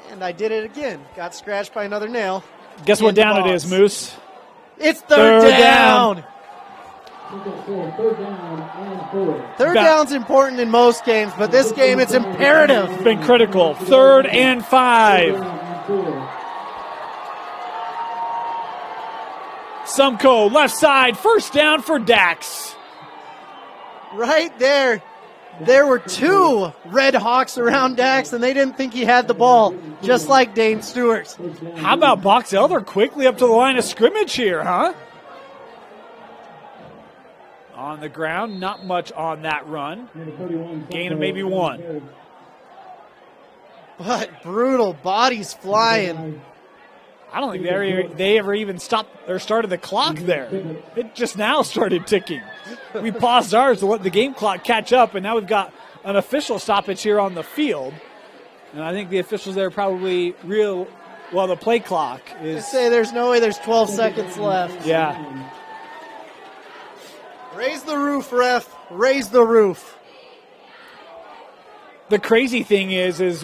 And I did it again. Got scratched by another nail. Guess what down it is, Moose? It's third down. Third down's important in most games, but this game it's imperative. It's been critical. 3rd and 5. Sumko, left side, first down for Dax. Right there. There were 2 Redhawks around Dax, and they didn't think he had the ball, just like Dane Stewart. How about Box Elder quickly up to the line of scrimmage here, huh? On the ground, not much on that run. Gain of maybe 1. But brutal, bodies flying. I don't think they ever even stopped or started the clock there. It just now started ticking. We paused ours to let the game clock catch up, and now we've got an official stoppage here on the field. And I think the officials there probably the play clock is. I say there's no way there's 12 seconds left. Yeah. Raise the roof, ref. Raise the roof. The crazy thing is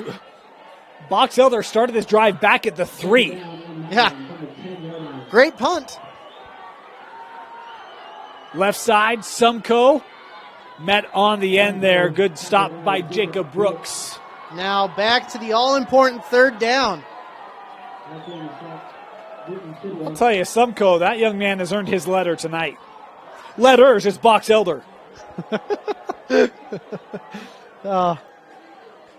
Box Elder started this drive back at the 3. Yeah. Great punt. Left side, Sumko met on the end there. Good stop by Jacob Brooks. Now back to the all-important 3rd down. I'll tell you, Sumko, that young man has earned his letter tonight. Letters, it's Box Elder.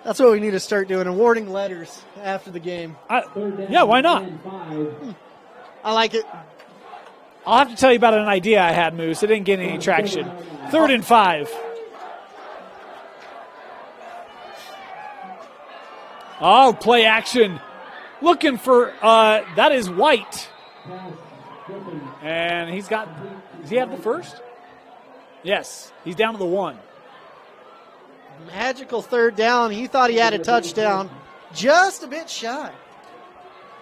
That's what we need to start doing, awarding letters after the game. Yeah, why not? I like it. I'll have to tell you about an idea I had, Moose. It didn't get any traction. 3rd and 5. Oh, play action. Looking for, that is White. And does he have the first? Yes, he's down to the 1. Magical 3rd down. He thought he had a touchdown. Just a bit shy.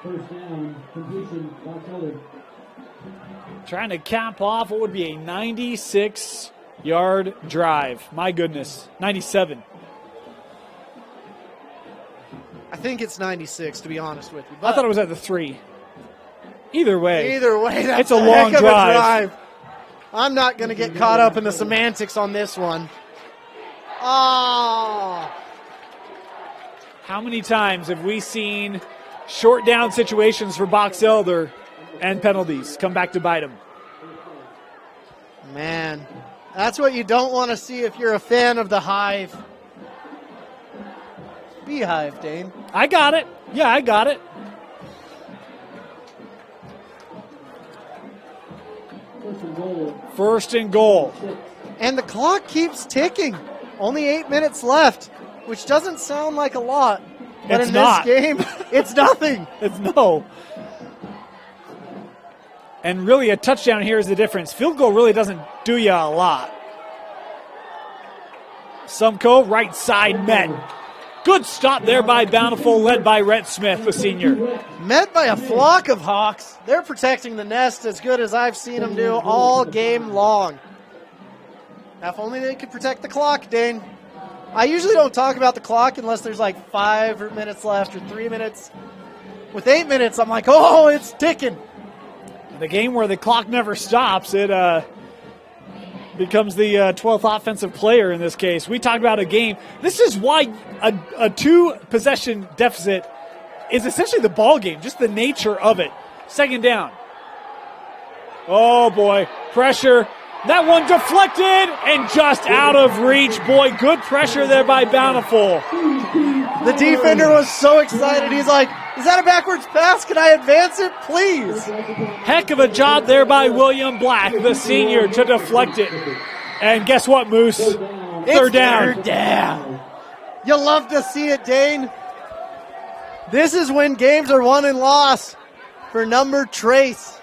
First down, completion, Box Elder. Trying to cap off what would be a 96-yard drive. My goodness, 97. I think it's 96, to be honest with you. I thought it was at the 3. Either way, that's it's a long drive. I'm not going to get caught up in the semantics on this one. Oh. How many times have we seen short down situations for Box Elder and penalties come back to bite them? Man, that's what you don't want to see if you're a fan of the Hive. Beehive, Dane. I got it. Yeah, I got it. First and goal. And the clock keeps ticking. Only 8 minutes left, which doesn't sound like a lot. But it's in not. This game, it's nothing. It's no. And really a touchdown here is the difference. Field goal really doesn't do you a lot. Sumko, right side met. Good stop there by Bountiful, led by Rhett Smith, the senior. Met by a flock of Hawks. They're protecting the nest as good as I've seen them do all game long. Now, if only they could protect the clock, Dane. I usually don't talk about the clock unless there's like 5 minutes left or 3 minutes. With 8 minutes, I'm like, oh, it's ticking. The game where the clock never stops, it becomes the 12th offensive player in this case. We talked about a game. This is why a 2-possession deficit is essentially the ball game, just the nature of it. Second down. Oh, boy. Pressure. That one deflected and just out of reach. Boy, good pressure there by Bountiful. The defender was so excited. He's like, is that a backwards pass? Can I advance it, please? Heck of a job there by William Black, the senior, to deflect it. And guess what, Moose? Third down. Third down. You love to see it, Dane. This is when games are won and lost for number Trace.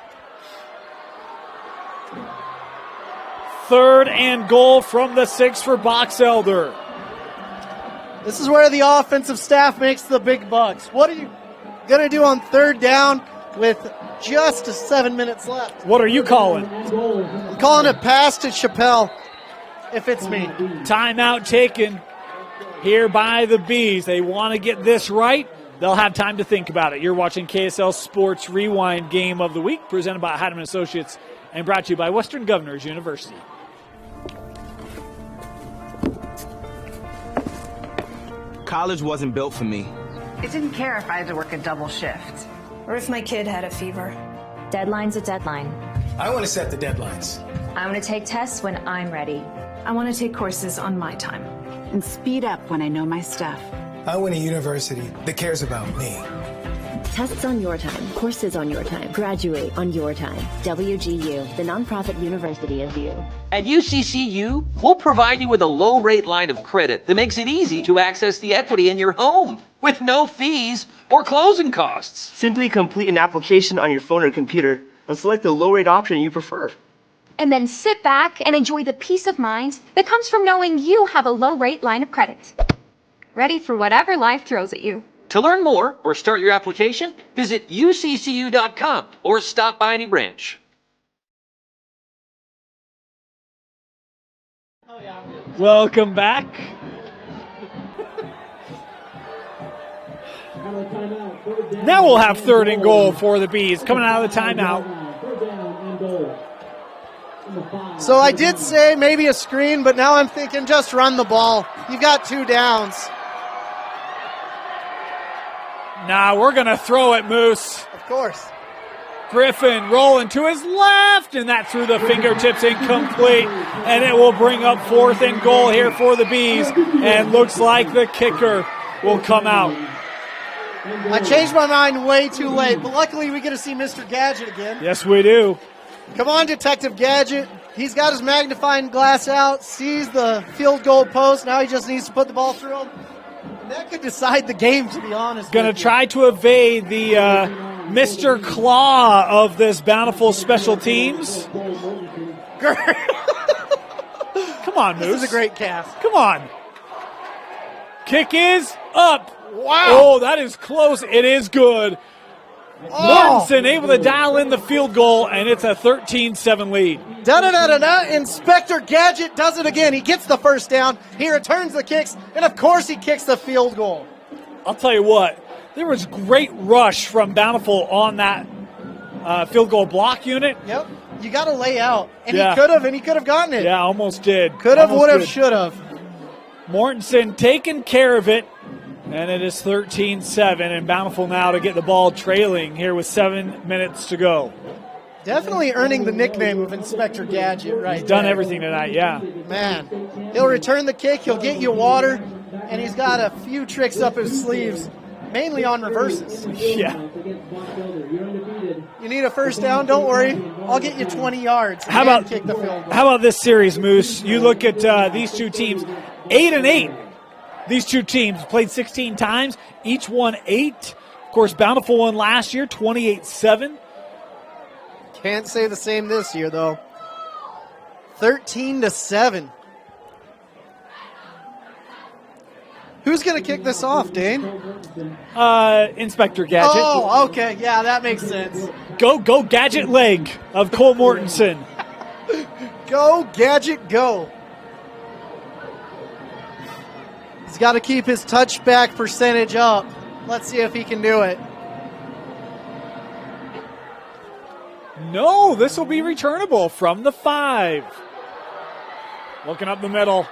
3rd and goal from the 6 for Box Elder. This is where the offensive staff makes the big bucks. What are you going to do on 3rd down with just 7 minutes left? What are you calling? I'm calling a pass to Chappelle, if it's me. Timeout taken here by the Bees. They want to get this right. They'll have time to think about it. You're watching KSL Sports Rewind Game of the Week, presented by Heidemann Associates and brought to you by Western Governors University. College wasn't built for me. I didn't care if I had to work a double shift or if my kid had a fever. Deadline's a deadline. I want to set the deadlines. I want to take tests when I'm ready. I want to take courses on my time. And speed up when I know my stuff. I want a university that cares about me. Tests on your time, courses on your time, graduate on your time. WGU, the nonprofit university of you. At UCCU, we'll provide you with a low-rate line of credit that makes it easy to access the equity in your home with no fees or closing costs. Simply complete an application on your phone or computer and select the low-rate option you prefer. And then sit back and enjoy the peace of mind that comes from knowing you have a low-rate line of credit. Ready for whatever life throws at you. To learn more or start your application, visit uccu.com or stop by any branch. Welcome back. Now we'll have 3rd and goal for the Bees coming out of the timeout. So I did say maybe a screen, but now I'm thinking just run the ball. You've got 2 downs. Nah, we're going to throw it, Moose. Of course. Griffin rolling to his left, and that through the fingertips, incomplete. And it will bring up 4th and goal here for the Bees. And looks like the kicker will come out. I changed my mind way too late, but luckily we get to see Mr. Gadget again. Yes, we do. Come on, Detective Gadget. He's got his magnifying glass out, sees the field goal post. Now he just needs to put the ball through him. And that could decide the game, to be honest. Going to try to evade the Mr. Claw of this Bountiful special teams. Come on, Moose. This is a great cast. Come on. Kick is up. Wow. Oh, that is close. It is good. Mortensen able to dial in the field goal, and it's a 13-7 lead. Da-da-da-da-da. Inspector Gadget does it again. He gets the first down. He returns the kicks, and of course he kicks the field goal. I'll tell you what, there was great rush from Bountiful on that field goal block unit. Yep. You got to lay out. And Yeah. he could have gotten it. Yeah, almost did. Could have, Almost would have, did. should have. Mortensen taking care of it, and it is 13-7, and Bountiful now to get the ball trailing here with 7 minutes to go. Definitely earning the nickname of Inspector Gadget right He's done there. everything tonight, yeah. Man, he'll return the kick, he'll get you water, and he's got a few tricks up his sleeves, mainly on reverses. Yeah. You need a first down? Don't worry. I'll get you 20 yards. How and about kick the field goal. How about this series, Moose? You look at these two teams, 8-8. These two teams played 16 times, each won 8. Of course, Bountiful won last year, 28-7. Can't say the same this year, though. 13-7. Who's going to kick this off, Dane? Inspector Gadget. Oh, okay. Yeah, that makes sense. Go Gadget leg of Cole Mortensen. Go Gadget, go. He's got to keep his touchback percentage up. Let's see if he can do it. No, this will be returnable from the 5. Looking up the middle.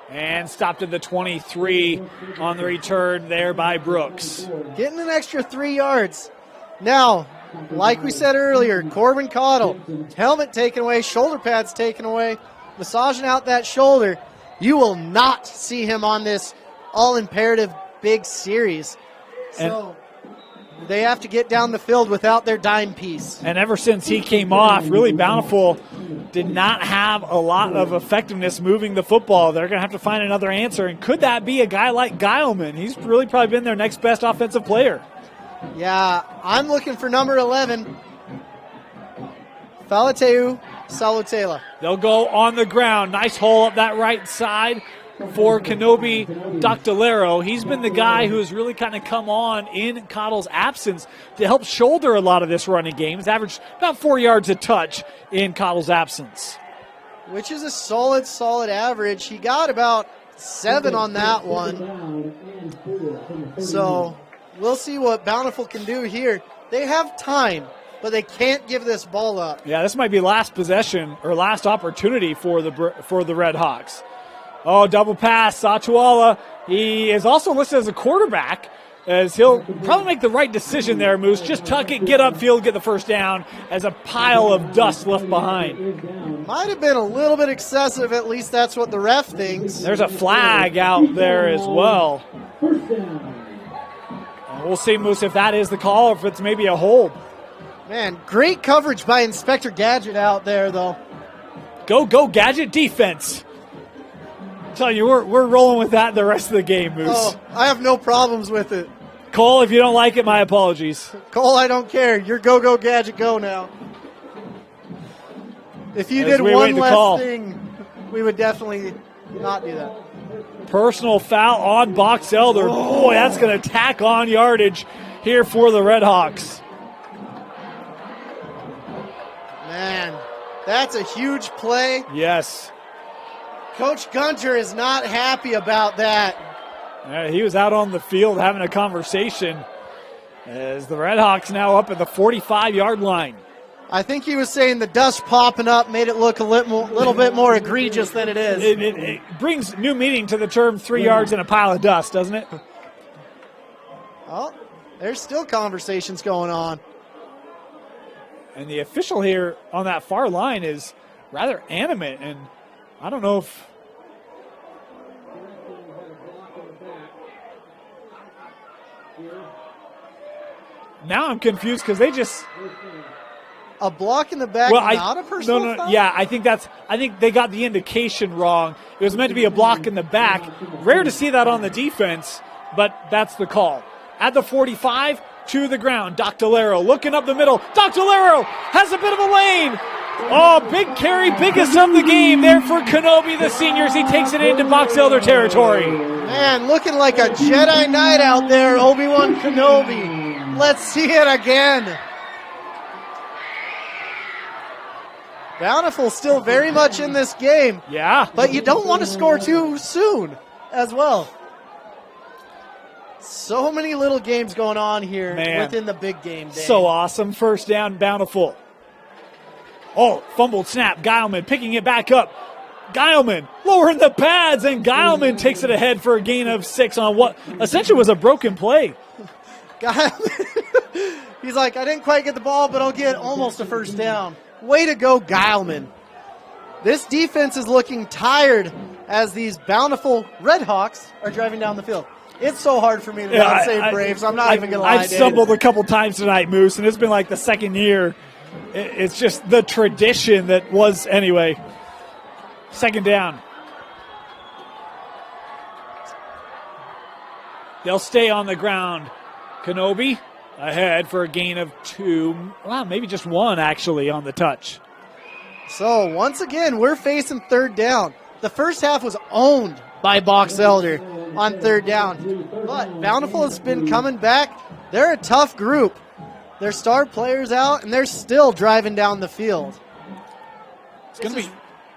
And stopped at the 23 on the return there by Brooks. Getting an extra 3 yards. Now, like we said earlier, Corbin Cottle, helmet taken away, shoulder pads taken away, massaging out that shoulder. You will not see him on this all-imperative big series. So they have to get down the field without their dime piece. And ever since he came off, really Bountiful did not have a lot of effectiveness moving the football. They're going to have to find another answer. And could that be a guy like Geilman? He's really probably been their next best offensive player. Yeah, I'm looking for number 11, Falateu Salutela. They'll go on the ground. Nice hole up that right side for Kenobi Doctolero. He's been the guy who has really kind of come on in Cottle's absence to help shoulder a lot of this running game. He's averaged about 4 yards a touch in Cottle's absence. Which is a solid average. He got about 7 on that one. So we'll see what Bountiful can do here. They have time, but they can't give this ball up. Yeah, this might be last possession or last opportunity for the Redhawks. Oh, double pass, Satuala. He is also listed as a quarterback, as he'll probably make the right decision there, Moose. Just tuck it, get upfield, get the first down, as a pile of dust left behind. Might have been a little bit excessive, at least that's what the ref thinks. There's a flag out there as well. And we'll see, Moose, if that is the call or if it's maybe a hold. Man, great coverage by Inspector Gadget out there, though. Go Gadget defense. I'm telling you, we're rolling with that the rest of the game, Moose. Oh, I have no problems with it. Cole, if you don't like it, my apologies. Cole, I don't care. You're go Gadget go now. If you did one less thing, we would definitely not do that. Personal foul on Box Elder. Boy, that's going to tack on yardage here for the Redhawks. Man, that's a huge play. Yes. Coach Gunter is not happy about that. Yeah, he was out on the field having a conversation as the Redhawks now up at the 45-yard line. I think he was saying the dust popping up made it look a little bit more egregious than it is. It brings new meaning to the term 3 yards in a pile of dust, doesn't it? Oh, there's still conversations going on. And the official here on that far line is rather animate, and I don't know if... Now I'm confused because they just... A block in the back, not a personal foul? Yeah, I think they got the indication wrong. It was meant to be a block in the back. Rare to see that on the defense, but that's the call. At the 45, to the ground. Doctolero looking up the middle. Doctolero has a bit of a lane. Oh, big carry, biggest of the game there for Kenobi, the seniors. He takes it into Box Elder territory. Man, looking like a Jedi Knight out there, Obi-Wan Kenobi. Let's see it again. Bountiful still very much in this game. Yeah. But you don't want to score too soon as well. So many little games going on here within the big game. Dan. So awesome. First down, Bountiful. Oh, fumbled snap. Geilman picking it back up. Geilman lowering the pads, and Geilman takes it ahead for a gain of 6 on what essentially was a broken play. Geilman, he's like, I didn't quite get the ball, but I'll get almost a first down. Way to go, Geilman. This defense is looking tired as these Bountiful Redhawks are driving down the field. It's so hard for me to not say Braves. I'm not even going to lie. I've stumbled a couple times tonight, Moose, and it's been like the second year. It's just the tradition that was anyway. Second down. They'll stay on the ground. Kenobi ahead for a gain of 2. Well, maybe just 1 actually on the touch. So once again, we're facing third down. The first half was owned by Box Elder on third down. But Bountiful has been coming back. They're a tough group. Their star players out, and they're still driving down the field.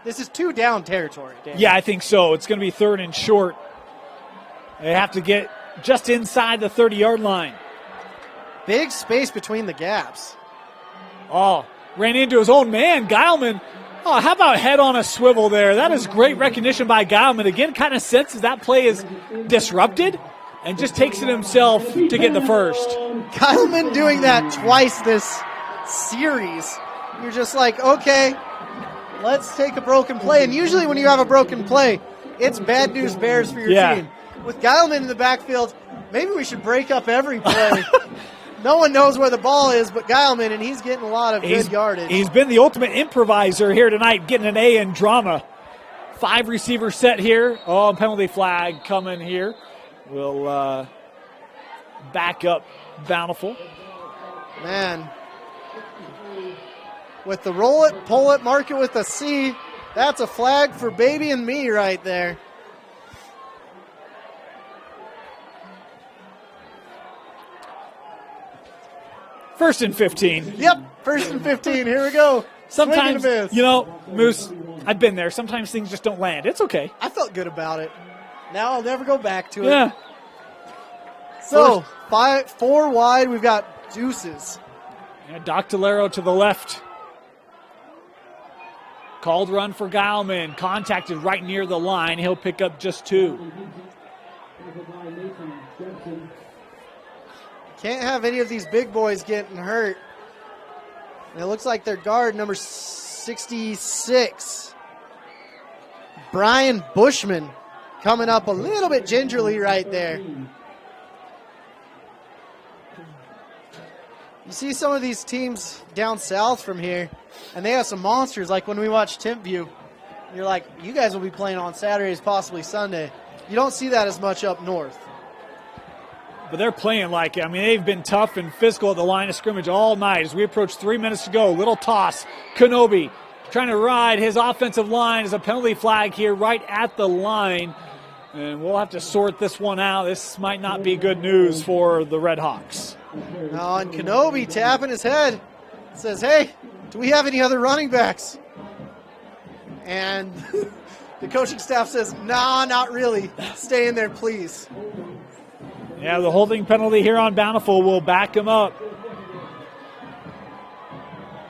This is 2 down territory, Dan. Yeah, I think so. It's going to be 3rd and short. They have to get just inside the 30-yard line. Big space between the gaps. Oh, ran into his own man, Geilman. Oh, how about head on a swivel there? That is great recognition by Geilman. Again, kind of senses that play is disrupted and just takes it himself to get the first. Geilman doing that twice this series. You're just like, okay, let's take a broken play. And usually when you have a broken play, it's bad news bears for your team. With Geilman in the backfield, maybe we should break up every play. No one knows where the ball is but Geilman, and he's getting a lot of good yardage. He's been the ultimate improviser here tonight, getting an A in drama. 5 receiver set here. Oh, penalty flag coming here. We'll back up Bountiful. Man, with the roll it, pull it, mark it with a C, that's a flag for baby and me right there. First and 15. Yep, 1st and 15. Here we go. Sometimes, Moose, I've been there. Sometimes things just don't land. It's okay. I felt good about it. Now I'll never go back to it. Yeah. So, 4 wide. We've got deuces. And Doctolero to the left. Called run for Geilman. Contacted right near the line. He'll pick up just 2. Can't have any of these big boys getting hurt. And it looks like their guard, number 66, Brian Bushman, coming up a little bit gingerly right there. You see some of these teams down south from here, and they have some monsters, like when we watch Timpview. You're like, you guys will be playing on Saturdays, possibly Sunday. You don't see that as much up north. But they're playing like it. I mean, they've been tough and physical at the line of scrimmage all night. As we approach 3 minutes to go, little toss. Kenobi trying to ride his offensive line. As a penalty flag here right at the line. And we'll have to sort this one out. This might not be good news for the Redhawks. Oh, and Kenobi tapping his head. Says, hey, do we have any other running backs? And the coaching staff says, nah, not really. Stay in there, please. Yeah, the holding penalty here on Bountiful will back him up.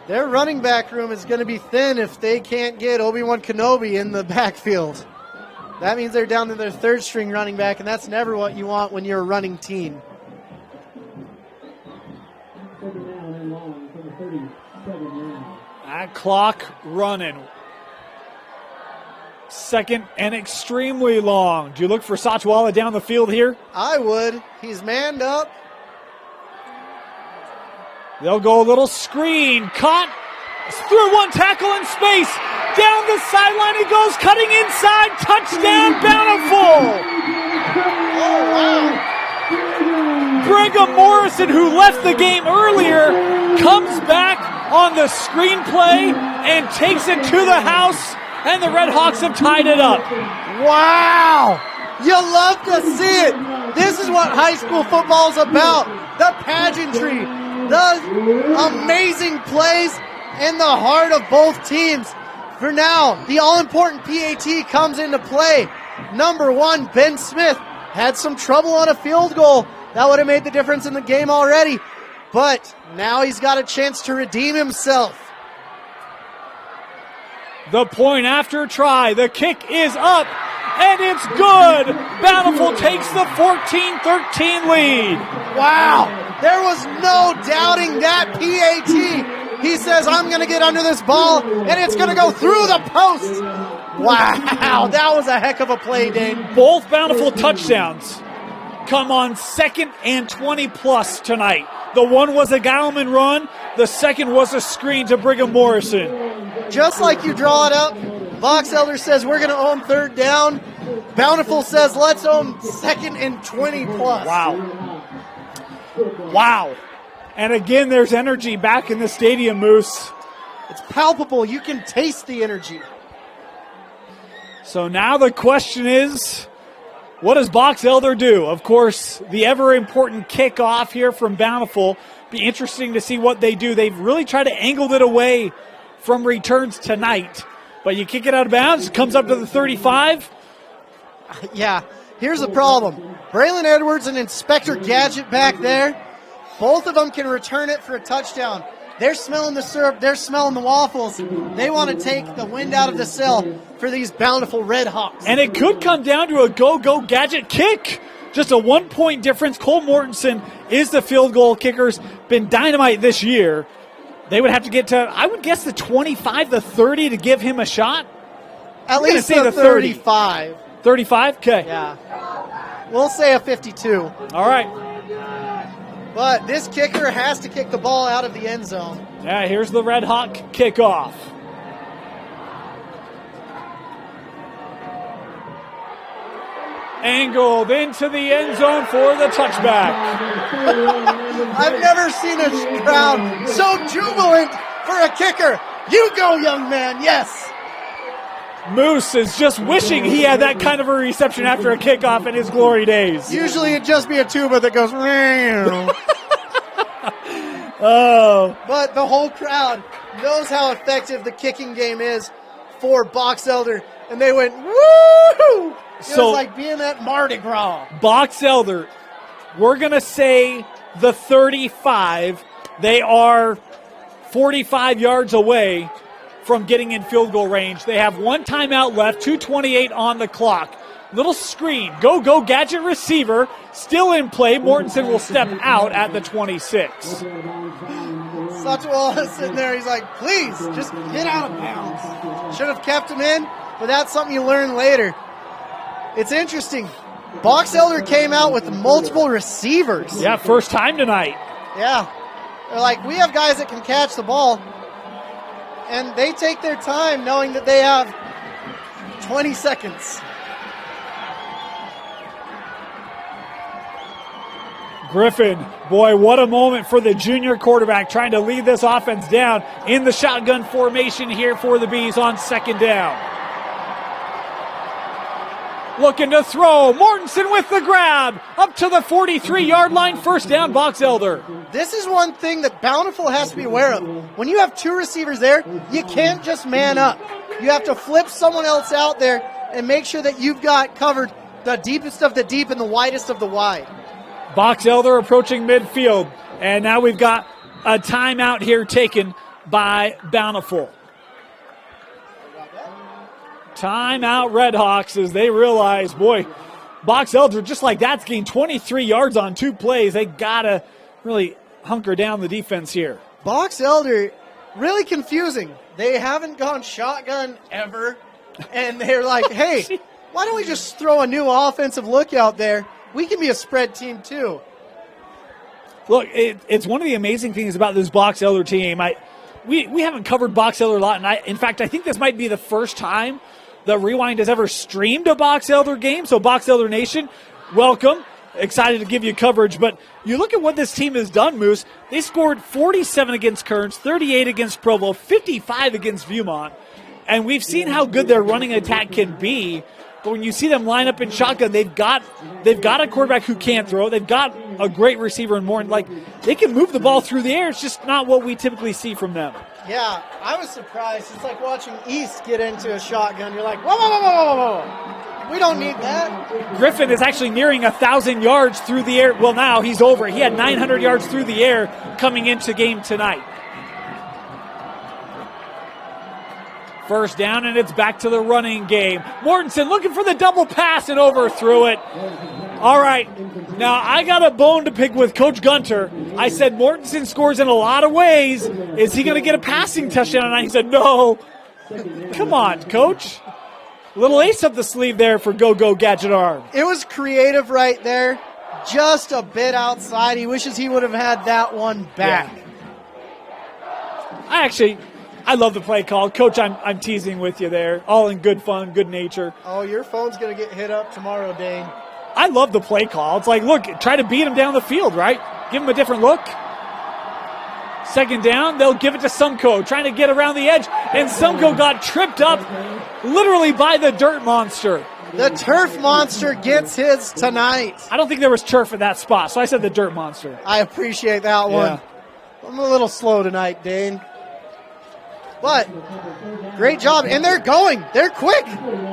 Their running back room is going to be thin if they can't get Obi-Wan Kenobi in the backfield. That means they're down to their 3rd string running back, and that's never what you want when you're a running team. That clock running. 2nd and extremely long. Do you look for Sachwala down the field here? I would. He's manned up. They'll go a little screen. Caught. Through 1 tackle in space. Down the sideline he goes. Cutting inside. Touchdown, Bountiful. Oh, wow. Brigham Morrison, who left the game earlier, comes back on the screenplay and takes it to the house. And the Redhawks have tied it up. Wow! You love to see it. This is what high school football is about. The pageantry, the amazing plays in the heart of both teams. For now, the all-important PAT comes into play. Number 1, Ben Smith, had some trouble on a field goal. That would have made the difference in the game already. But now he's got a chance to redeem himself. The point after try. The kick is up, and it's good. Bountiful takes the 14-13 lead. Wow. There was no doubting that PAT. He says, I'm going to get under this ball, and it's going to go through the post. Wow. That was a heck of a play, Dane. Both Bountiful touchdowns come on 2nd and 20-plus tonight. The one was a Geilman run. The second was a screen to Brigham Morrison. Just like you draw it up, Box Elder says we're going to own 3rd down. Bountiful says let's own 2nd and 20-plus. Wow. Wow. And again, there's energy back in the stadium, Moose. It's palpable. You can taste the energy. So now the question is, What does Box Elder do? Of course, the ever-important kickoff here from Bountiful. Be interesting to see what they do. They've really tried to angle it away from returns tonight. But you kick it out of bounds, it comes up to the 35. Yeah, here's the problem. Braylon Edwards and Inspector Gadget back there, both of them can return it for a touchdown. They're smelling the syrup, they're smelling the waffles. They want to take the wind out of the sail for these Bountiful Redhawks. And it could come down to a go-go Gadget kick. Just a 1-point difference. Cole Mortensen is the field goal kicker's been dynamite this year. They would have to get to, I would guess, the 25, the 30 to give him a shot. At least the 35. 35? Okay. Yeah. We'll say a 52. All right. But this kicker has to kick the ball out of the end zone. Yeah, here's the Red Hawk kickoff. Angled into the end zone for the touchback. I've never seen a crowd so jubilant for a kicker. You go, young man, yes. Moose is just wishing he had that kind of a reception after a kickoff in his glory days. Usually it'd just be a tuba that goes, oh. But the whole crowd knows how effective the kicking game is for Box Elder. And they went, woo! It was like being at Mardi Gras. Box Elder, we're going to say the 35. They are 45 yards away from getting in field goal range. They have one timeout left, 2:28 on the clock. Little screen, go Gadget receiver, still in play. Mortensen will step out at the 26. Satchwell is sitting there, he's like, please, just get out of bounds. Should have kept him in, but that's something you learn later. It's interesting. Box Elder came out with multiple receivers. Yeah, first time tonight. Yeah. They're like, we have guys that can catch the ball. And they take their time knowing that they have 20 seconds. Griffin, boy, what a moment for the junior quarterback trying to lead this offense down in the shotgun formation here for the Bees on second down. Looking to throw. Mortensen with the grab. Up to the 43-yard line. First down, Box Elder. This is one thing that Bountiful has to be aware of. When you have two receivers there, you can't just man up. You have to flip someone else out there and make sure that you've got covered the deepest of the deep and the widest of the wide. Box Elder approaching midfield. And now we've got a timeout here taken by Bountiful. Timeout Redhawks as they realize, boy, Box Elder just like that's gained 23 yards on 2 plays. They got to really hunker down the defense here. Box Elder, really confusing. They haven't gone shotgun ever. And they're like, hey, why don't we just throw a new offensive look out there? We can be a spread team too. Look, it's one of the amazing things about this Box Elder team. We haven't covered Box Elder a lot, and in fact, I think this might be the first time the Rewind has ever streamed a Box Elder game. So Box Elder Nation, welcome. Excited to give you coverage. But you look at what this team has done, Moose. They scored 47 against Kearns, 38 against Provo, 55 against Viewmont. And we've seen how good their running attack can be. But when you see them line up in shotgun, they've got a quarterback who can throw. They've got a great receiver and more. Like, they can move the ball through the air. It's just not what we typically see from them. Yeah, I was surprised. It's like watching East get into a shotgun. You're like, whoa. We don't need that. Griffin is actually nearing 1,000 yards through the air. Well, now he's over. He had 900 yards through the air coming into game tonight. First down, and it's back to the running game. Mortensen looking for the double pass and overthrew it. All right, now I got a bone to pick with Coach Gunter. I said Mortensen scores in a lot of ways. Is he going to get a passing touchdown? And he said, no. Come on, Coach. Little ace up the sleeve there for Go-Go Gadget Arm. It was creative right there. Just a bit outside. He wishes he would have had that one back. Yeah. I love the play call. Coach, I'm teasing with you there. All in good fun, good nature. Oh, your phone's going to get hit up tomorrow, Dane. I love the play call. It's like, look, try to beat him down the field, right? Give him a different look. Second down, they'll give it to Sumko, trying to get around the edge. And Sumko got tripped up literally by the dirt monster. The turf monster gets his tonight. I don't think there was turf at that spot, so I said the dirt monster. I appreciate that one. I'm a little slow tonight, Dane. But great job. And they're going. They're quick.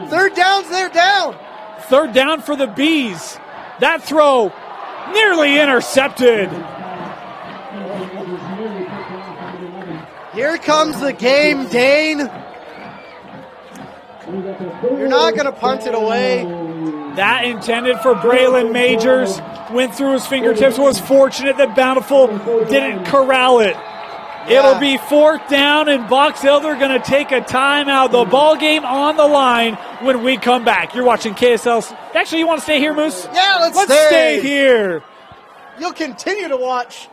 Third downs, they're down. Third down for the Bees. That throw nearly intercepted. Here comes the game, Dane. You're not going to punt it away. That intended for Braylon Majors. Went through his fingertips. Was fortunate that Bountiful didn't corral it. It'll be fourth down, and Box Elder going to take a timeout. The ball game on the line when we come back. You're watching KSL. Actually, you want to stay here, Moose? Yeah, let's stay here. You'll continue to watch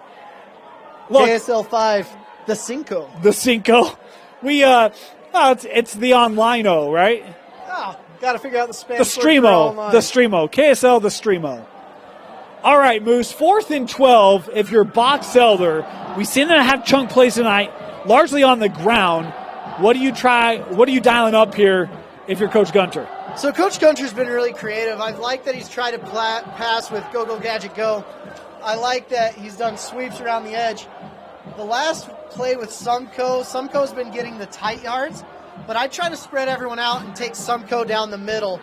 KSL 5, the Cinco. The Cinco. We, it's the online-o, right? Oh, got to figure out the Spanish. The Streamo. The Streamo. KSL, the Streamo. All right, Moose, 4th and 12. If you're Box Elder, we seem to have chunk plays tonight, largely on the ground. What are you dialing up here if you're Coach Gunter? So Coach Gunter's been really creative. I like that he's tried to pass with Go Go Gadget Go. I like that he's done sweeps around the edge. The last play with Sumco's been getting the tight yards, but I try to spread everyone out and take Sumco down the middle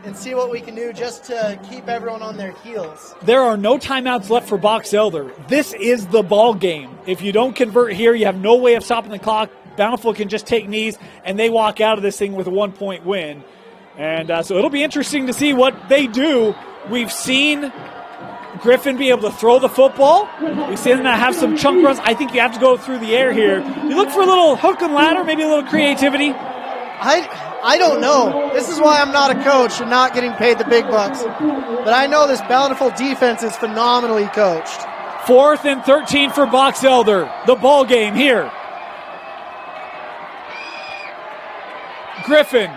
and see what we can do just to keep everyone on their heels. There are no timeouts left for Box Elder. This is the ball game. If you don't convert here, you have no way of stopping the clock. Bountiful can just take knees, and they walk out of this thing with a 1-point win. And so it'll be interesting to see what they do. We've seen Griffin be able to throw the football. We've seen them have some chunk runs. I think you have to go through the air here. You look for a little hook and ladder, maybe a little creativity. I don't know. This is why I'm not a coach and not getting paid the big bucks. But I know this Bountiful defense is phenomenally coached. 4th and 13 for Box Elder. The ball game here. Griffin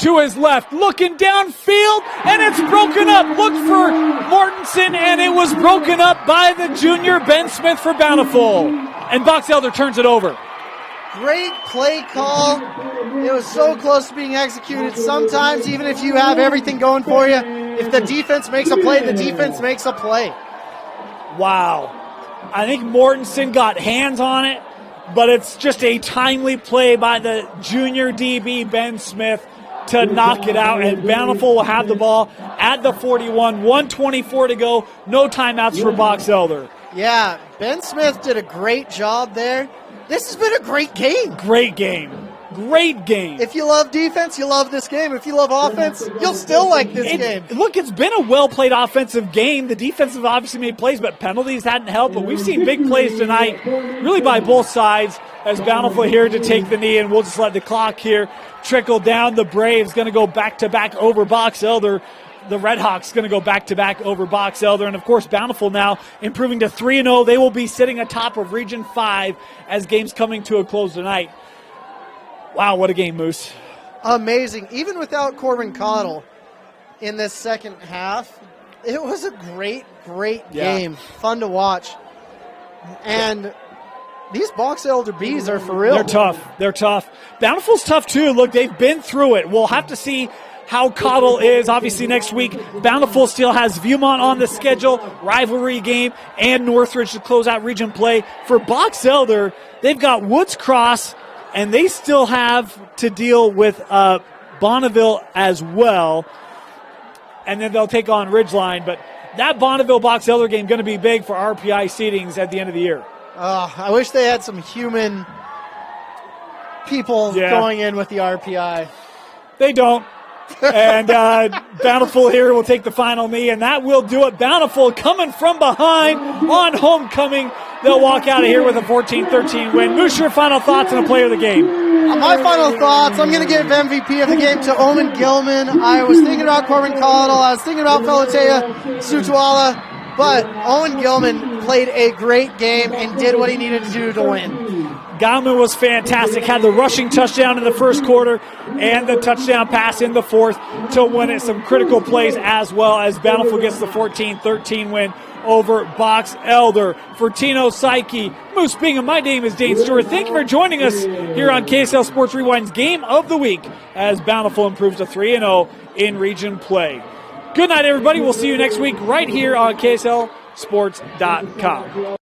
to his left, looking downfield, and it's broken up. Looked for Mortensen, and it was broken up by the junior Ben Smith for Bountiful. And Box Elder turns it over. Great play call. It was so close to being executed. Sometimes, even if you have everything going for you, if the defense makes a play, the defense makes a play. Wow. I think Mortensen got hands on it, but it's just a timely play by the junior DB, Ben Smith, to knock it out. And Bountiful will have the ball at the 41. 1:24 to go. No timeouts for Box Elder. Yeah, Ben Smith did a great job there. This has been a great game. Great game. Great game. If you love defense, you love this game. If you love offense, you'll still like this game. Look, it's been a well-played offensive game. The defense have obviously made plays, but penalties hadn't helped. But we've seen big plays tonight, really by both sides, as Bountiful here to take the knee, and we'll just let the clock here trickle down. The Braves going to go back-to-back over Box Elder. The Redhawks going to go back-to-back over Box Elder. And, of course, Bountiful now improving to 3-0. They will be sitting atop of Region 5 as games coming to a close tonight. Wow, what a game, Moose. Amazing. Even without Corbin Cottle in this second half, it was a great game. Fun to watch. And these Box Elder Bees are for real. They're tough. Bountiful's tough, too. Look, they've been through it. We'll have to see how Cottle is. Obviously, next week, Bountiful still has Viewmont on the schedule, rivalry game, and Northridge to close out region play. For Box Elder, they've got Woods Cross, and they still have to deal with Bonneville as well. And then they'll take on Ridgeline. But that Bonneville-Box Elder game going to be big for RPI seedings at the end of the year. I wish they had some human people going in with the RPI. They don't. And Bountiful here will take the final knee, and that will do it. Bountiful coming from behind on homecoming. They'll walk out of here with a 14-13 win. Moose, your final thoughts on the player of the game? My final thoughts, I'm going to give MVP of the game to Owen Gilman. I was thinking about Corbin Cottle. I was thinking about Felatea Sutuala. But Owen Gilman played a great game and did what he needed to do to win. Gilman was fantastic. Had the rushing touchdown in the first quarter and the touchdown pass in the fourth to win it. Some critical plays as well as Bountiful gets the 14-13 win over Box Elder. For Tino Psyche, Moose Bingham, my name is Dane Stewart. Thank you for joining us here on KSL Sports Rewind's Game of the Week as Bountiful improves to 3-0 in region play. Good night, everybody. We'll see you next week right here on KSLSports.com.